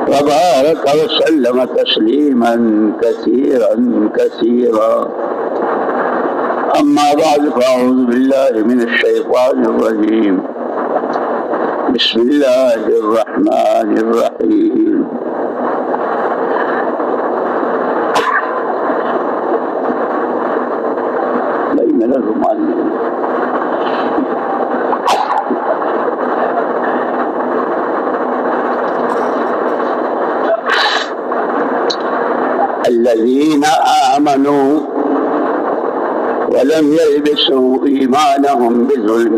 وبارك وسلم تسليما كثيرا كثيرا. أما بعد فأعوذ بالله من الشيطان الرجيم. بسم الله الرحمن الرحيم. بين الرمان الذين آمنوا ولم يلبسوا إيمانهم بظلم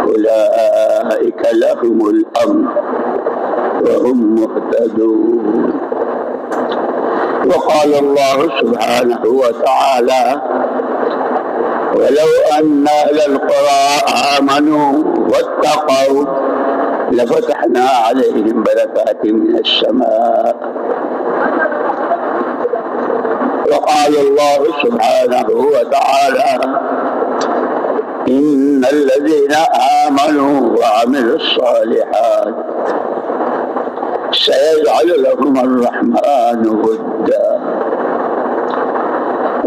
أولئك لهم الأمن وهم مهتدون. وقال الله سبحانه وتعالى ولو أن أهل القرى آمنوا واتقوا لفتحنا عليهم بركات من السماء. وقال الله سبحانه وتعالى إن الذين آمنوا وعملوا الصالحات سيجعل لهم الرحمن ودا.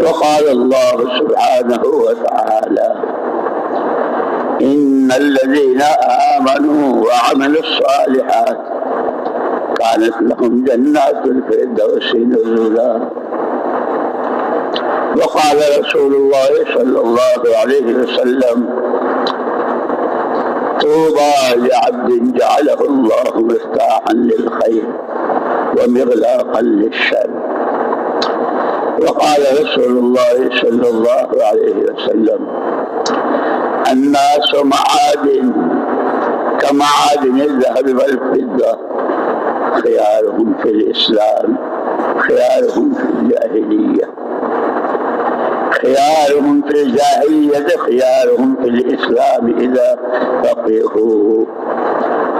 وقال الله سبحانه وتعالى إن الذين آمنوا وعملوا الصالحات كانت لهم جنات الفردوس نزلا. وقال رسول الله صلى الله عليه وسلم طوبى لعبد جعله الله مفتاحا للخير ومغلاقا للشر. وقال رسول الله صلى الله عليه وسلم الناس معادن كمعادن الذهب والفضة خيارهم في الإسلام خيارهم في الجاهلية خيارهم في الجاهلية خيارهم في الإسلام إذا فقهوا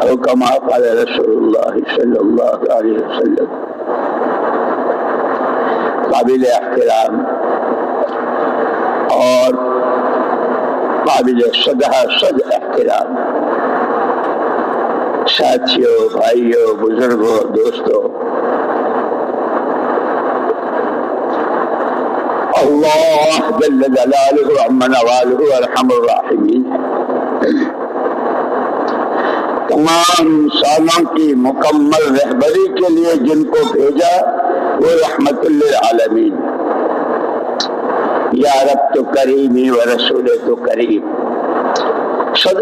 أو كما قال رسول الله صلى الله عليه وسلم. قابل احترام اور قابل صد احترام ساتھیوں، بھائیوں، بزرگوں، دوستوں، اللہ جل جلالہ عم نوالہ ارحم الراحمین تمام انسانوں کی مکمل رہبری کے لیے جن کو بھیجا وہ رحمت للعالمین. یا رب تو کریمی و رسول تو کریم. سب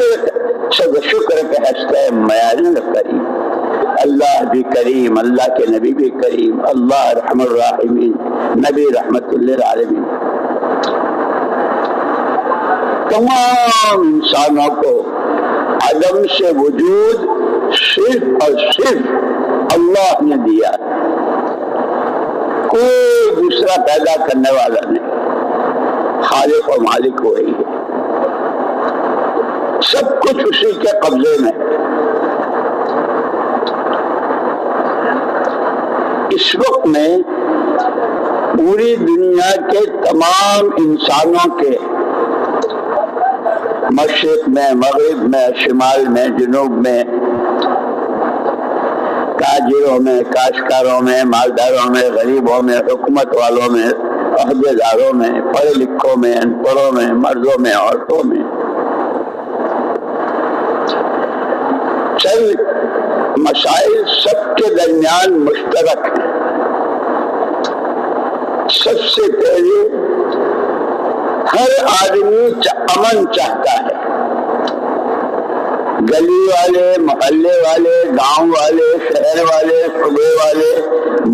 شکر کے ہستے میاں کریم. اللہ بھی کریم، اللہ کے نبی بھی کریم، اللہ رحم الراحمین، نبی رحمت للعالمین. تمام انسانوں کو عدم سے وجود صرف اور صرف اللہ نے دیا، کوئی دوسرا پیدا کرنے والا نہیں. خالق و مالک وہی ہے، سب کچھ اسی کے قبضے میں. اس وقت میں پوری دنیا کے تمام انسانوں کے مشرق میں، مغرب میں، شمال میں، جنوب میں، تاجروں میں، کاشتکاروں میں، مالداروں میں، غریبوں میں، حکومت والوں میں، عہدے داروں میں، پڑھے لکھوں میں، ان پڑھوں میں، مردوں میں، عورتوں میں، چند مسائل سب کے درمیان مشترک ہیں. سب سے پہلے ہر آدمی امن چاہتا ہے. گلی والے، محلے والے، گاؤں والے، شہر والے، صوبے والے،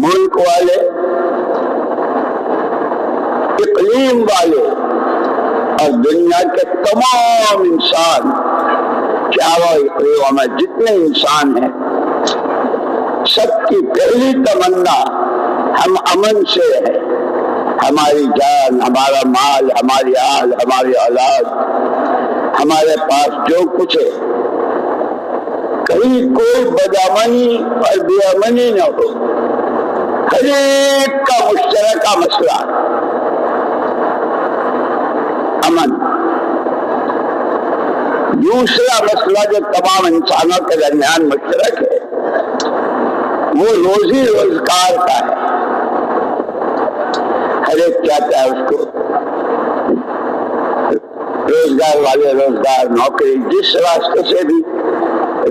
ملک والے، اقلیم والے اور دنیا کے تمام انسان، چاروں اقلیموں میں جتنے انسان ہیں، سب کی پہلی تمنا ہم امن سے ہے. ہماری جان، ہمارا مال، ہماری آل، ہماری اولاد، ہمارے پاس جو کچھ ہے، کہیں کوئی بدامنی اور بے امنی نہ ہو. ہر ایک کا مشترکہ مسئلہ امن. دوسرا مسئلہ جو تمام انسانوں کے درمیان مشترک ہے وہ روزی روزگار کا ہے، ہر ایک چاہتا ہے اس کو روزگار والے روزگار، نوکری، جس راستے سے بھی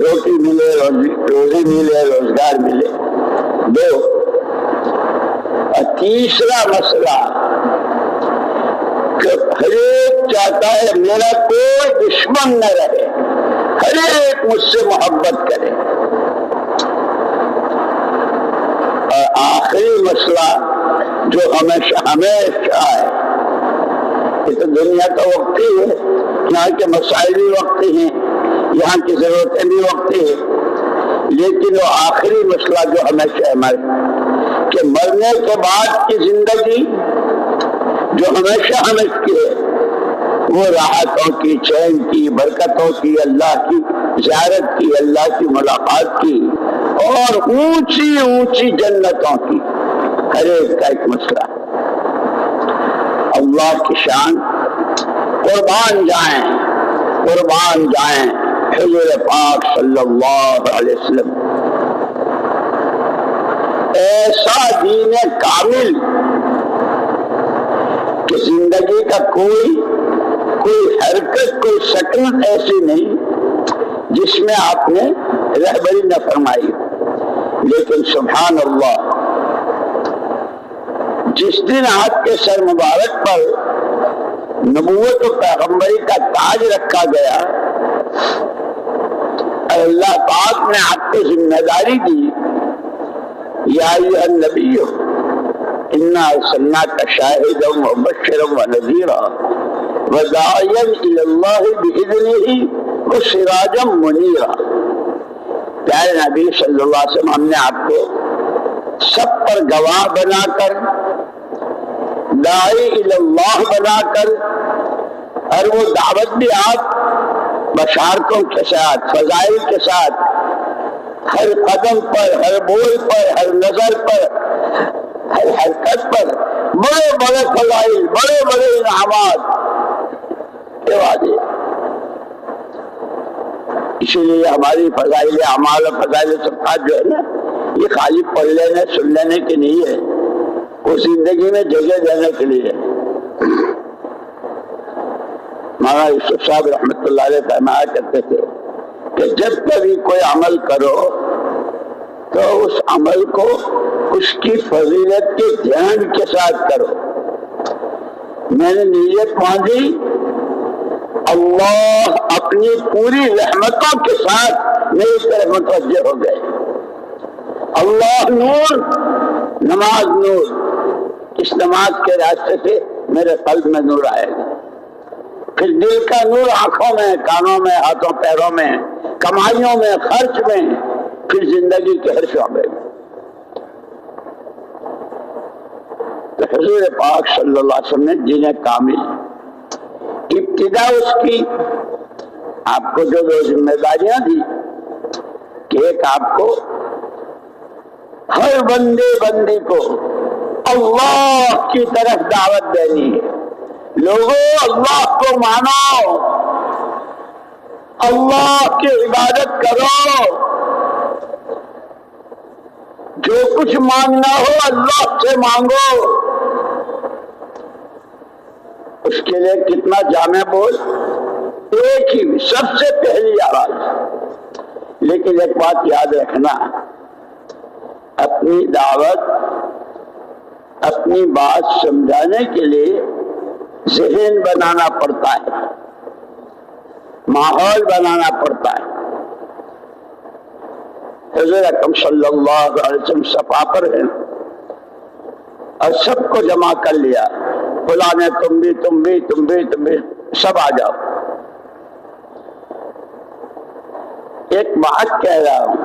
روٹی ملے، روزی ملے، روزگار ملے۔ دو، اور تیسرا مسئلہ کہ ہر ایک چاہتا ہے میرا کوئی دشمن نہ رہے، ہر ایک مجھ سے محبت کرے۔ اور آخری مسئلہ جو ہمیشہ ہے، یہ تو دنیا کا وقتی ہے، یہاں کے مسائل بھی وقتی ہیں، یہاں کی ضرورتیں بھی وقتی ہیں، لیکن وہ آخری مسئلہ جو ہمیشہ ہمارے کہ مرنے کے بعد کی زندگی جو ہمیشہ ہمیں ہے وہ راحتوں کی، چین کی، برکتوں کی، اللہ کی زیارت کی، اللہ کی ملاقات کی اور اونچی اونچی جنتوں کی، ہر ایک کا ایک مسئلہ۔ اللہ کی شان، قربان جائیں حضور پاک صلی اللہ علیہ وسلم، ایسا دین کامل کہ زندگی کا کوئی حرکت، کوئی شکل ایسی نہیں جس میں آپ نے رہبری نہ فرمائی، لیکن سبحان اللہ جس دن آپ کے سر مبارک پر نبوت و پیغمبری کا تاج رکھا گیا اور اللہ پاک نے آپ کو ذمہ داری دی، یا ایھا النبی انا ارسلناک شاہدا ومبشرا ونذیرا وداعیا الی اللہ باذنہ وسراجا منیرا۔ پیارے نبی صلی اللہ علیہ وسلم، ہم نے آپ کو سب پر گواہ بنا کر، داعی الی اللہ بنا کر، اور وہ دعوت بھی آپ بشارتوں کے ساتھ، فضائل کے ساتھ، ہر قدم پر، ہر بول پر، ہر نظر پر، ہر حرکت پر بڑے بڑے فضائل، بڑے بڑے انعامات کے وعدے۔ اسی لیے ہماری فضائل اعمال اور فضائل صفات جو ہے نا، یہ خالی پڑھ لینے سن لینے کے نہیں ہے، وہ زندگی میں جگہ دینے کے لیے ہے۔ مولانا یوسف صاحب رحمۃ اللہ علیہ فرمایا کرتے تھے کہ جب کبھی کوئی عمل کرو تو اس عمل کو اس کی فضیلت کے دھیان کے ساتھ کرو۔ میں نے نیت باندھی، اللہ اپنی پوری رحمتوں کے ساتھ میری طرف متوجہ ہو گئے۔ اللہ نور، نماز نور، اس نماز کے راستے سے میرے قلب میں نور آئے گا، پھر دل کا نور آنکھوں میں، کانوں میں، ہاتھوں پیروں میں، کمائیوں میں، خرچ میں، پھر زندگی کے ہر شعبے میں۔ تو حضور پاک صلی اللہ علیہ وسلم نے دین کامل، ابتدا اس کی آپ کو جو دو ذمہ داریاں دی کہ ایک آپ کو ہر بندی کو اللہ کی طرف دعوت دینی ہے، لوگوں اللہ کو مانو، اللہ کی عبادت کرو، جو کچھ مانگنا ہو اللہ سے مانگو۔ اس کے لیے کتنا جامع بول، ایک ہی سب سے پہلی آواز۔ لیکن ایک بات یاد رکھنا، اپنی دعوت، اپنی بات سمجھانے کے لیے ذہن بنانا پڑتا ہے، ماحول بنانا پڑتا ہے۔ حضور اکرم صلی اللہ علیہ وسلم صفا پر ہیں اور سب کو جمع کر لیا، بلانے تم بھی سب آ جاؤ۔ ایک بات کہہ رہا ہوں،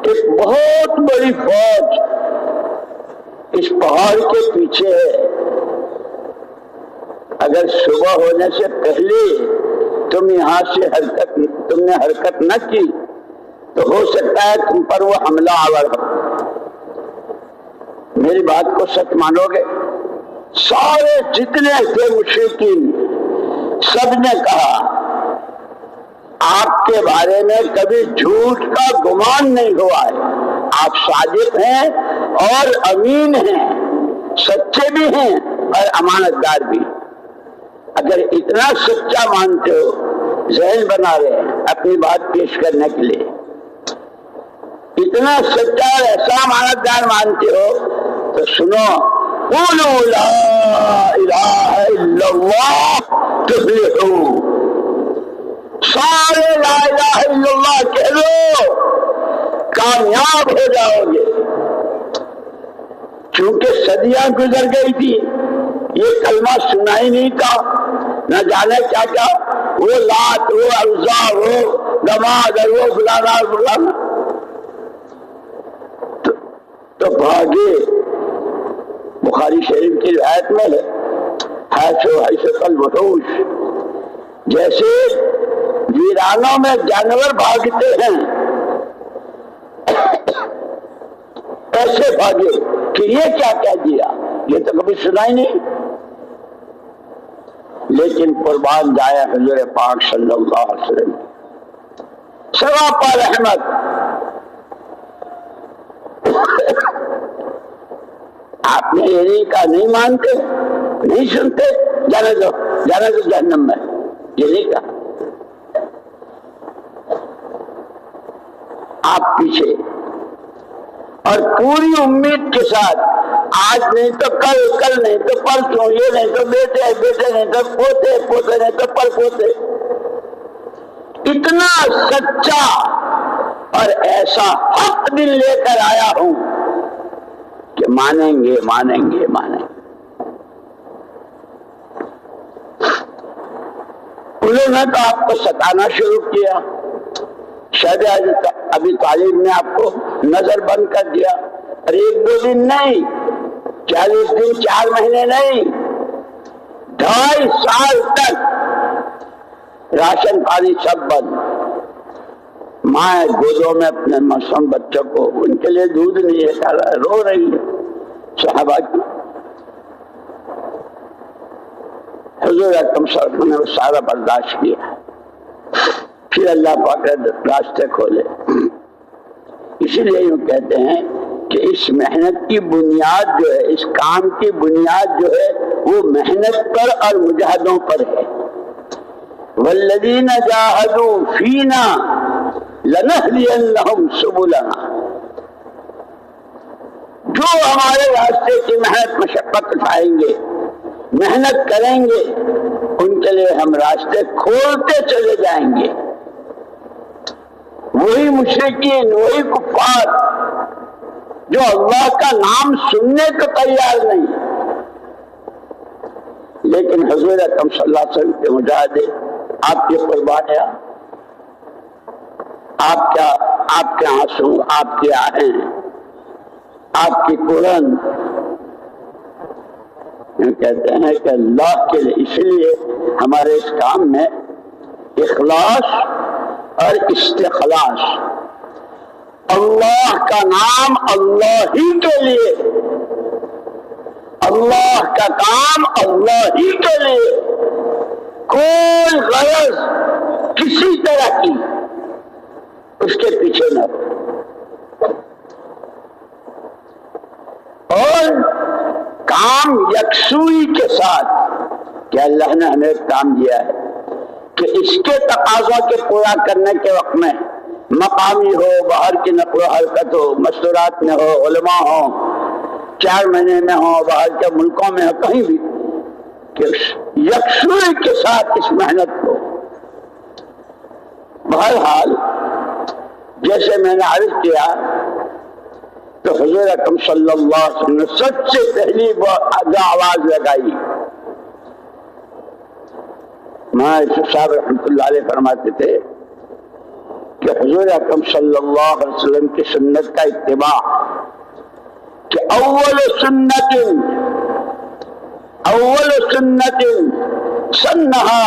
ایک بہت بڑی فوج اس پہاڑ کے پیچھے ہے، اگر صبح ہونے سے پہلے تم یہاں سے تم نے حرکت نہ کی تو ہو سکتا ہے تم پر وہ حملہ آور ہو۔ میری بات کو سچ مانو گے؟ سارے جتنے تھے مشرکین سب نے کہا آپ کے بارے میں کبھی جھوٹ کا گمان نہیں ہوا ہے. آپ صادق ہیں اور امین ہیں، سچے بھی ہیں اور امانت دار بھی. اگر اتنا سچا مانتے ہو، ذہن بنا رہے ہیں اپنی بات پیش کرنے کے لیے، اتنا سچا اور ایسا امانت دار مانتے ہو تو سنو، قولوا لا الہ الا اللہ تفلحوا. سارے لا الہ الا اللہ کہہ لو، کامیاب ہو جاؤ گے. چونکہ صدیاں گزر گئی تھی، یہ کلمہ سنا ہی نہیں تھا، نہ جانے کیا کیا، وہ لات، وہ عزا، وہ گماد، وہ فلانا تو بھاگے. بخاری شریف کی روایت میں ہے الوحوش، جیسے ویرانوں میں جانور بھاگتے ہیں ایسے بھاگے کہ یہ کیا کہہ دیا، یہ تو کبھی سنا ہی نہیں. لیکن قربان جائے حضور پاک صلی اللہ علیہ وسلم سراپا رحمت. آپ نے یہ کا نہیں مانتے، نہیں سنتے، جانے دو جہنم میں، یہ نہیں کہا. آپ پیچھے اور پوری امید کے ساتھ، آج نہیں تو کل نہیں تو پرسوں، یہ نہیں تو بیٹے نہیں تو پوتے نہیں تو پر پوتے. اتنا سچا اور ایسا حق دل لے کر آیا ہوں کہ مانیں گے. انہوں نے تو آپ کو ستانا شروع کیا. شاید ابھی طالب نے آپ کو نظر بند کر دیا، اور 1-2 دن نہیں، 40 دن 4 مہینے نہیں، 2.5 سال تک راشن پانی سب بند. ماں گودوں میں اپنے معصوم بچوں کو، ان کے لیے دودھ نہیں ہے، رو رہی ہے. صحابہ کی حضور اکرم صلی اللہ علیہ وسلم نے وہ سارا برداشت کیا. پھر اللہ پاک نے راستے کھولے. اسی لیے یوں کہتے ہیں کہ اس محنت کی بنیاد جو ہے، اس کام کی بنیاد جو ہے، وہ محنت پر اور مجاہدوں پر ہے. والذین جاہدوا فینا لنہدینہم سبلنا. جو ہمارے راستے کی محنت مشقت اٹھائیں گے، محنت کریں گے، ان کے لیے ہم راستے کھولتے چلے جائیں گے. وہی مشرکین، وہی کفار جو اللہ کا نام سننے کو تیار نہیں، لیکن حضور اکرم صلی اللہ علیہ وسلم کے مجاہدے، آپ کی قربانیاں، آپ کے آنسو، آپ کی آہیں، آپ کی قرآن، کہتے ہیں کہ اللہ کے لیے. اس لیے ہمارے اس کام میں اخلاص اور استخلاص، اللہ کا نام اللہ ہی کے لیے، اللہ کا کام اللہ ہی کے لیے، کوئی غرض کسی طرح کی اس کے پیچھے نہ ہو. اور کام یکسوئی کے ساتھ کہ اللہ نے ہمیں کام دیا ہے کہ اس کے تقاضوں کے پورا کرنے کے وقت میں مقامی ہو، باہر کی نقل و حرکت ہو، مستورات میں ہو، علماء ہو، 4 مہینے میں ہو، باہر کے ملکوں میں ہو، کہیں بھی، کہ یکسوئی کے ساتھ اس محنت کو. بہرحال جیسے میں نے عرض کیا تو حضور اکرم صلی اللہ علیہ وسلم نے سب سے پہلی آواز لگائی. مولانا یوسف صاحب رحمۃ اللہ علیہ فرماتے تھے کہ حضور اکرم صلی اللہ علیہ وسلم کی سنت کا اتباع، کہ اول سنت سنہا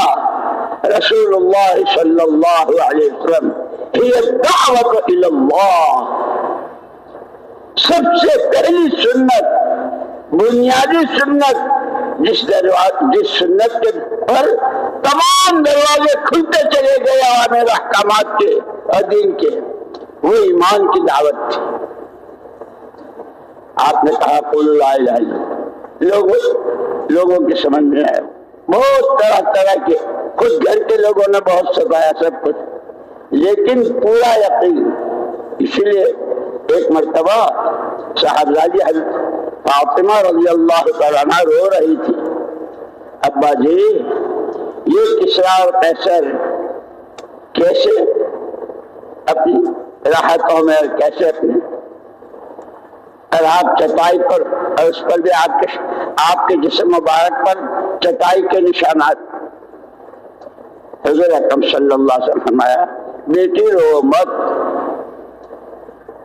رسول اللہ صلی اللہ علیہ وسلم ہی الدعوت الی اللہ. سب سے پہلی سنت، بنیادی سنت جس سنت کے پر تمام دروازے کھلتے چلے گئے عوامر احکامات کے اور دین کے، وہ ایمان کی دعوت تھی۔ آپ نے کہا قولوا لا الہ الا اللہ، لوگوں کے سمجھ میں آئے، بہت طرح طرح کے، خود گھر کے لوگوں نے بہت سکھایا سب کچھ، لیکن پورا یقین۔ اسی لیے ایک مرتبہ صاحبزادی حضرت فاطمہ رضی اللہ تعالیٰ عنہ رو رہی تھی، ابا جی یہ کسریٰ اور قیصر کیسے اپنی راحتوں میں، اور کیسے اپنے، اور آپ چٹائی پر، اور اس پر بھی آپ کے جسم مبارک پر چٹائی کے نشانات۔ حضور اکرم صلی اللہ علیہ وسلم فرمایا بیٹی رو مت،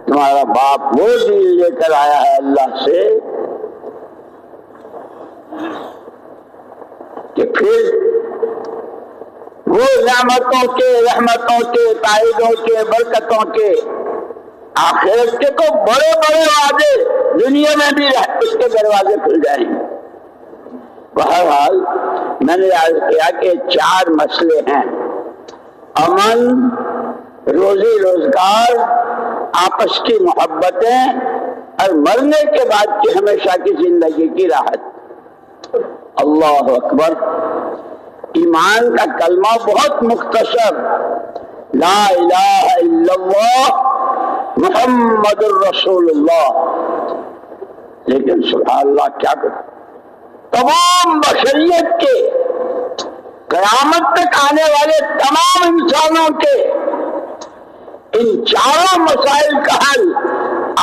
تمہارا باپ وہ دین لے کر آیا ہے اللہ سے کہ پھر وہ نعمتوں کے، رحمتوں کے، تائیدوں کے، برکتوں کے، آخرت کے تو بڑے بڑے وعدے، دنیا میں بھی اس کے دروازے کھل جائیں گے۔ بہرحال میں نے عرض کیا کہ 4 مسئلے ہیں: امن، روزی روزگار، آپس کی محبتیں، اور مرنے کے بعد کی ہمیشہ کی زندگی کی راحت۔ اللہ اکبر! ایمان کا کلمہ بہت مختصر، لا الہ الا اللہ محمد الرسول اللہ، لیکن سبحان اللہ کیا کرے، تمام بشریت کے، قیامت تک آنے والے تمام انسانوں کے ان 4 مسائل کا حل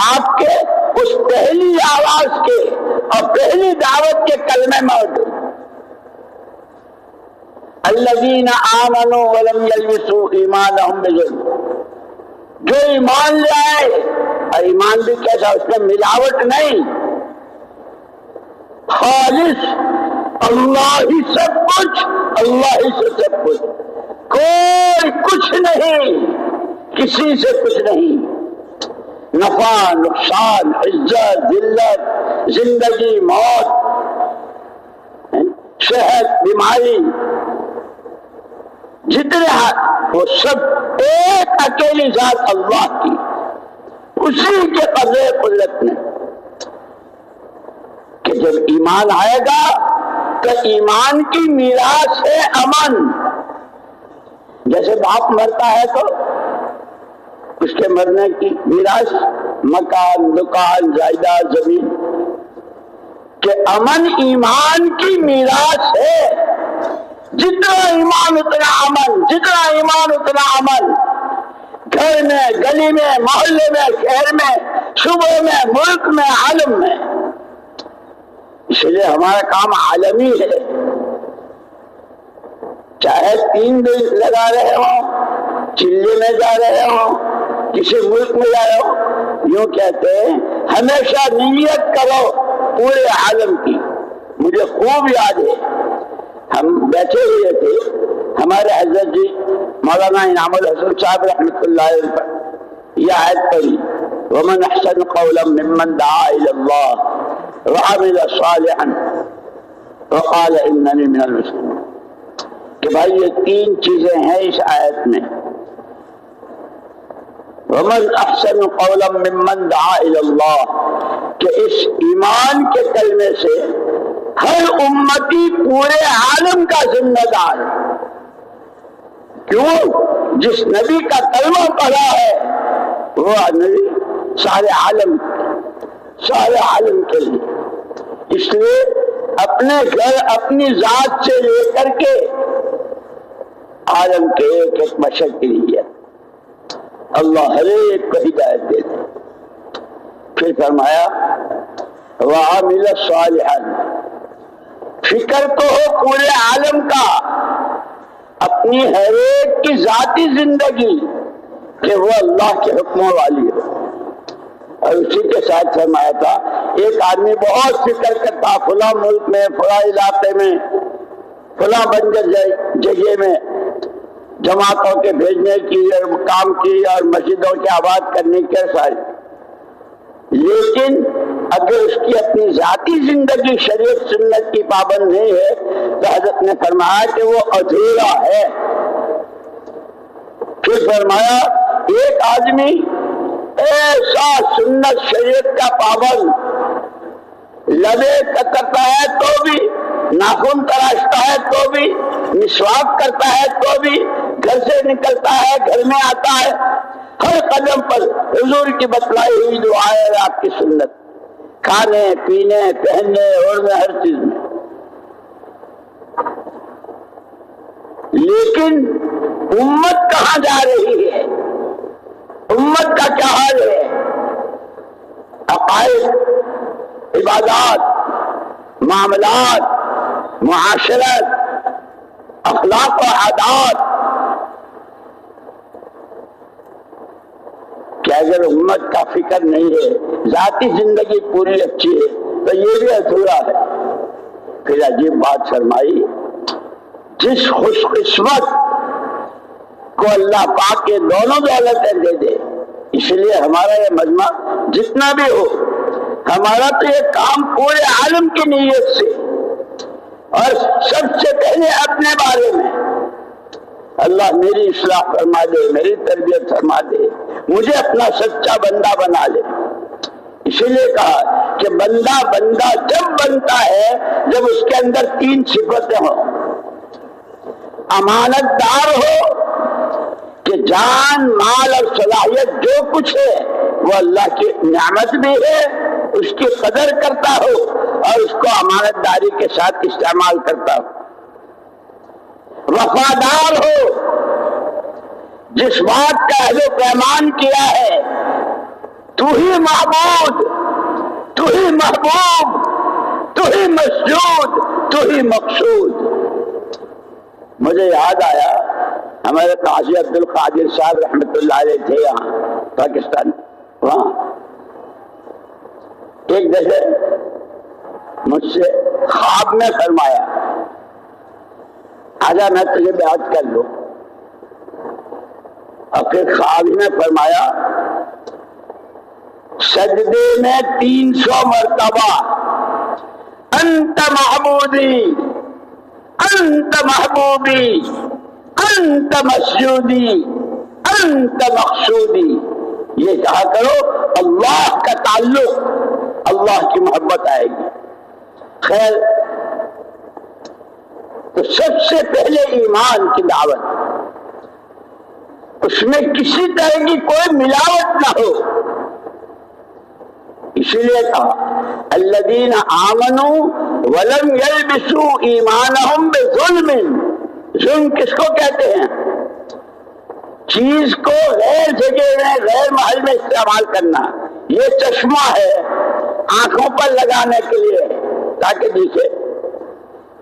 آپ کے اس پہلی آواز کے اور پہلی دعوت کے کلمے موجود۔ الذین آمنوا ولم یلبسوا ایمانہم بظلم، جو ایمان لے آئے، اور ایمان بھی کیسا، اس میں ملاوٹ نہیں، خالص اللہ ہی سب کچھ، اللہ ہی سے سب کچھ، کوئی کچھ نہیں، کسی سے کچھ نہیں، نفع نقصان، عزت ذلت، زندگی موت، صحت بیماری، جتنے وہ سب ایک اکیلی ذات اللہ کی، اسی کے قبضے قدرت میں، کہ جب ایمان آئے گا تو ایمان کی میراث ہے امن۔ جیسے باپ مرتا ہے تو اس کے مرنے کی میراث مکان، دکان، جائیداد، زمین، کہ امن ایمان کی میراث ہے۔ جتنا ایمان اتنا امن، جتنا ایمان اتنا امن، گھر میں، گلی میں، محلے میں، شہر میں، صوبے میں، ملک میں، عالم میں۔ اس لیے ہمارا کام عالمی ہے، چاہے 3 دن لگا رہے ہوں، چلے میں جا رہے ہوں، کسی ملک میں جا رہے ہوں، یوں کہتے ہیں ہمیشہ نیت کرو پورے عالم کی۔ مجھے خوب یاد ہے، ہم بیٹھے ہوئے تھے، ہمارے حضرت جی مولانا انعام الحسن صاحب رحمۃ اللہ علیہ پر یہ آیت پڑھی، ومن احسن قولا ممن دعا الی اللہ وعمل صالحا وقال اننی من المسلمین، کہ بھائی یہ 3 چیزیں ہیں اس آیت میں، ومن احسن قولا ممن دعا الی اللہ، کہ اس ایمان کے کلمے سے ہر امتی پورے عالم کا ذمہ دار ہے۔ کیوں؟ جس نبی کا کلمہ پڑھا ہے وہ نبی سارے عالم کے لیے، اس لیے اپنے گھر، اپنی ذات سے لے کر کے عالم کے ایک ایک بشر کے لیے اللہ ہر ایک کو ہدایت دے دے۔ پھر فرمایا وعمل صالحا، فکر تو ہو پورے عالم کا، اپنی ہر ایک کی ذاتی زندگی کہ وہ اللہ کے حکموں والی ہو۔ اور اسی کے ساتھ فرمایا تھا ایک آدمی بہت فکر کرتا، فلاں ملک میں، فلاں علاقے میں، فلاں بنجر جگہ میں جماعتوں کے بھیجنے کی اور کام کی اور مسجدوں کے آباد کرنے کے ساتھ، لیکن اگر اس کی اپنی ذاتی زندگی شریعت سنت کی پابند نہیں ہے تو حضرت نے فرمایا کہ وہ ادھورا ہے۔ پھر فرمایا ایک آدمی ایسا سنت شریعت کا پابند، لبے کترتا ہے تو بھی، ناخن تراشتا ہے تو بھی، مسواک کرتا ہے تو بھی، گھر سے نکلتا ہے گھر میں آتا ہے، ہر قدم پر حضور کی بتلائی ہوئی دعا ہے آپ کی سنت، کھانے پینے پہننے اوڑھنے ہر چیز میں۔ لیکن امت کہاں جا رہی ہے؟ امت کا کیا حال ہے؟ عقائد، عبادات، معاملات، معاشرت، اخلاق و عادات، کہ اگر امت کا فکر نہیں ہے، ذاتی زندگی پوری اچھی ہے تو یہ بھی ادھورا ہے۔ پھر عجیب بات فرمائی، جس خوش قسمت کو اللہ پاک کے دونوں دولتیں دے دے، اس لیے ہمارا یہ مجمع جتنا بھی ہو، ہمارا تو یہ کام پورے عالم کی نیت سے اور سب سے پہلے اپنے بارے میں، اللہ میری اصلاح فرما دے، میری تربیت فرما دے، مجھے اپنا سچا بندہ بنا لے۔ اسی لیے کہا کہ بندہ جب بنتا ہے جب اس کے اندر تین صفتیں ہوں، امانت دار ہو کہ جان مال اور صلاحیت جو کچھ ہے وہ اللہ کی نعمت بھی ہے، اس کی قدر کرتا ہو اور اس کو امانت داری کے ساتھ استعمال کرتا ہو۔ وفادار ہو، جس بات کا عہد و پیمان کیا ہے، تو ہی معبود، تو ہی محبوب، تو ہی مسجود، تو ہی مقصود۔ مجھے یاد آیا ہمارے قاضی عبد القادر صاحب رحمۃ اللہ علیہ تھے یہاں پاکستان، وہاں ایک دفعہ مجھ سے خواب میں فرمایا، آجا میں تجھے بیعت کر لوں، اور پھر خواب میں فرمایا سجدے میں 300 مرتبہ انت معبودی، انت محبوبی، انت مسجودی، انت مقصودی، یہ کہا کرو، اللہ کا تعلق، اللہ کی محبت آئے گی۔ خیر، تو سب سے پہلے ایمان کی دعوت، اس میں کسی طرح کی کوئی ملاوٹ نہ ہو، اسی لیے کہا الذین آمنوا ولم یلبسوا ایمانہم بظلم۔ ظلم کس کو کہتے ہیں؟ چیز کو غیر جگہ میں غیر محل میں استعمال کرنا۔ یہ چشمہ ہے آنکھوں پر لگانے کے لیے تاکہ دیکھے،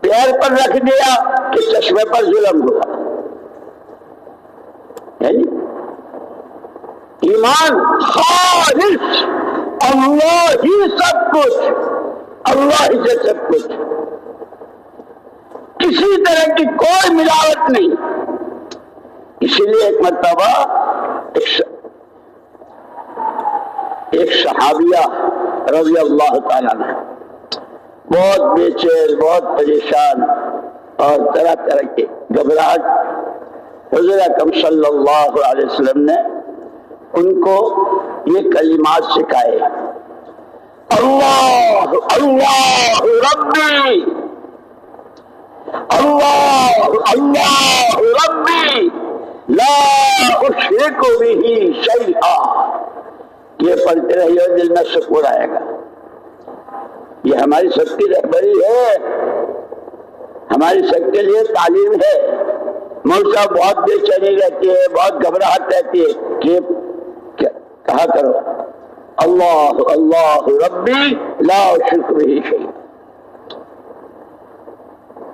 پیر پر رکھ دیا کہ چشمے پر ظلم ہوا۔ یعنی ایمان خالص، اللہ ہی سب کچھ، اللہ ہی سے سب کچھ، کسی طرح کی کوئی ملاوٹ نہیں۔ اسی لیے ایک مرتبہ ایک صحابیہ رضی اللہ تعالیٰ عنہ بہت بے چین، بہت پریشان اور طرح طرح کی گھبراہٹ، حضور اکرم صلی اللہ علیہ وسلم نے ان کو یہ کلمات سکھائے، اللہ اللہ ربی، اللہ اللہ ربی لا اشرک بہ شیئا۔ یہ پڑھتے رہیے، دل میں سکون آئے گا۔ یہ ہماری سب کی رہبری ہے، ہماری سب کے لیے تعلیم ہے۔ مولوی صاحب بہت بے چینی رہتی ہے، بہت گھبراہٹ رہتی ہے کہ کہا کرو اللہ اللہ ربی لا اشرک بہ شیئا۔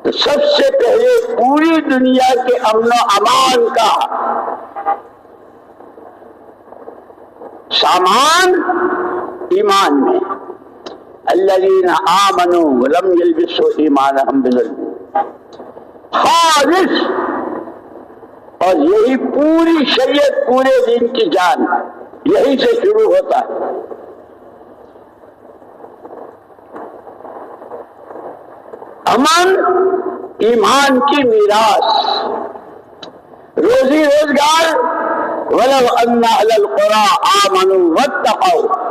تو سب سے پہلے پوری دنیا کے امن و امان کا سامان ایمان میں، الذین آمنوا ولم یلبسوا ایمانہم بظلم، خالص۔ اور یہی پوری شریعت، پورے دین کی جان یہی سے شروع ہوتا ہے۔ امن ایمان کی میراث، روزی روزگار، وَلَوْ أَنَّ أَهْلَ الْقُرَىٰ آمَنُوا وَاتَّقَوْا،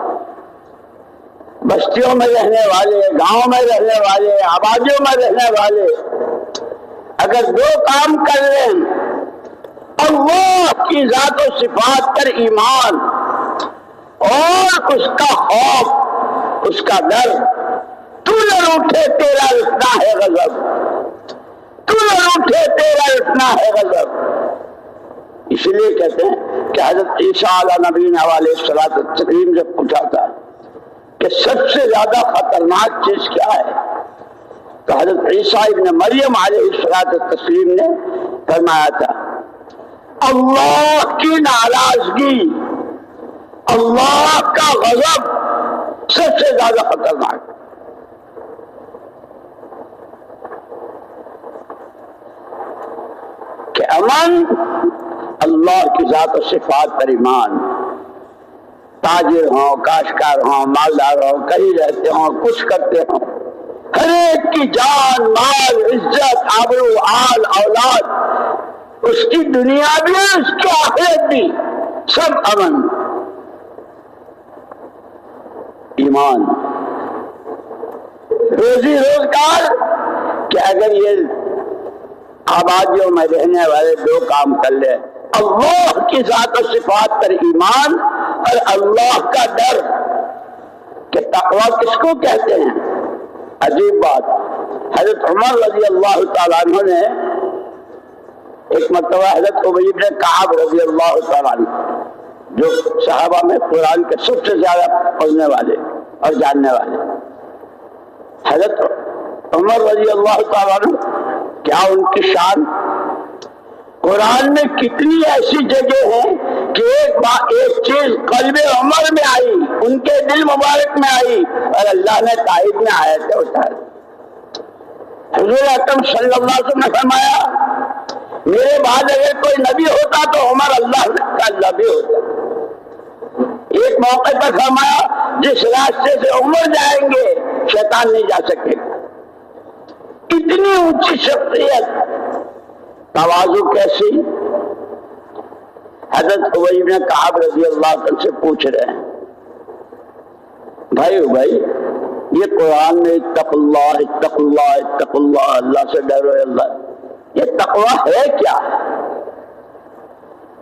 بستیوں میں رہنے والے، گاؤں میں رہنے والے، آبادیوں میں رہنے والے اگر دو کام کر لیں، اللہ کی ذات و صفات پر ایمان اور اس کا خوف، اس کا ڈر، تو نہ روٹھے تیرا اٹھنا ہے غضب، تو نہ روٹھے تیرا اٹھنا ہے غضب۔ اس لیے کہتے ہیں کہ حضرت عیسیٰ علیہ نبینا علیہ الصلوۃ والتسلیم جب پوچھا تھا کہ سب سے زیادہ خطرناک چیز کیا ہے، تو حضرت عیسیٰ ابن مریم علیہ الصلوۃ والتسلیم نے فرمایا تھا اللہ کی ناراضگی، اللہ کا غضب سب سے زیادہ خطرناک۔ کہ امن اللہ کی ذات و صفات پر ایمان، تاجر ہوں، کاشتکار ہوں، مالدار ہوں، کہیں رہتے ہوں، کچھ کرتے ہوں، ہر ایک کی جان، مال، عزت، آبرو، آل، اولاد، اس کی دنیا بھی، اس کی آخرت بھی، سب امن، ایمان، روزی روزگار۔ کہ اگر یہ آبادیوں میں رہنے والے دو کام کر لے، اللہ کی ذات و صفات پر ایمان اور اللہ کا ڈر۔ کہ تقویٰ کس کو کہتے ہیں؟ عجیب بات، حضرت عمر رضی اللہ تعالیٰ عنہ نے ایک مرتبہ حضرت ابی بن کعب رضی اللہ تعالیٰ عنہ، جو صحابہ میں قرآن کے سب سے زیادہ پڑھنے والے اور جاننے والے، حضرت عمر رضی اللہ تعالیٰ عنہ، کیا ان کی شان، قرآن میں کتنی ایسی جگہ ہیں کہ ایک چیز قلب عمر میں آئی، ان کے دل مبارک میں آئی اور اللہ نے تائید میں آیتیں اتاری۔ حضور اکرم صلی اللہ علیہ وسلم نے فرمایا میرے بعد اگر کوئی نبی ہوتا تو عمر اللہ کا نبی ہوتا۔ ایک موقع پر فرمایا جس راستے سے عمر جائیں گے شیطان نہیں جا سکے گا۔ اتنی اونچی شخصیت، تواضع کیسی۔ حضرت ابی بن کعب رضی اللہ عنہ سے پوچھ رہے ہیں بھائی یہ قرآن میں اتقوا اللہ اتقوا اللہ اتقوا اللہ، اللہ سے ڈرو اللہ، یہ تقویٰ ہے کیا؟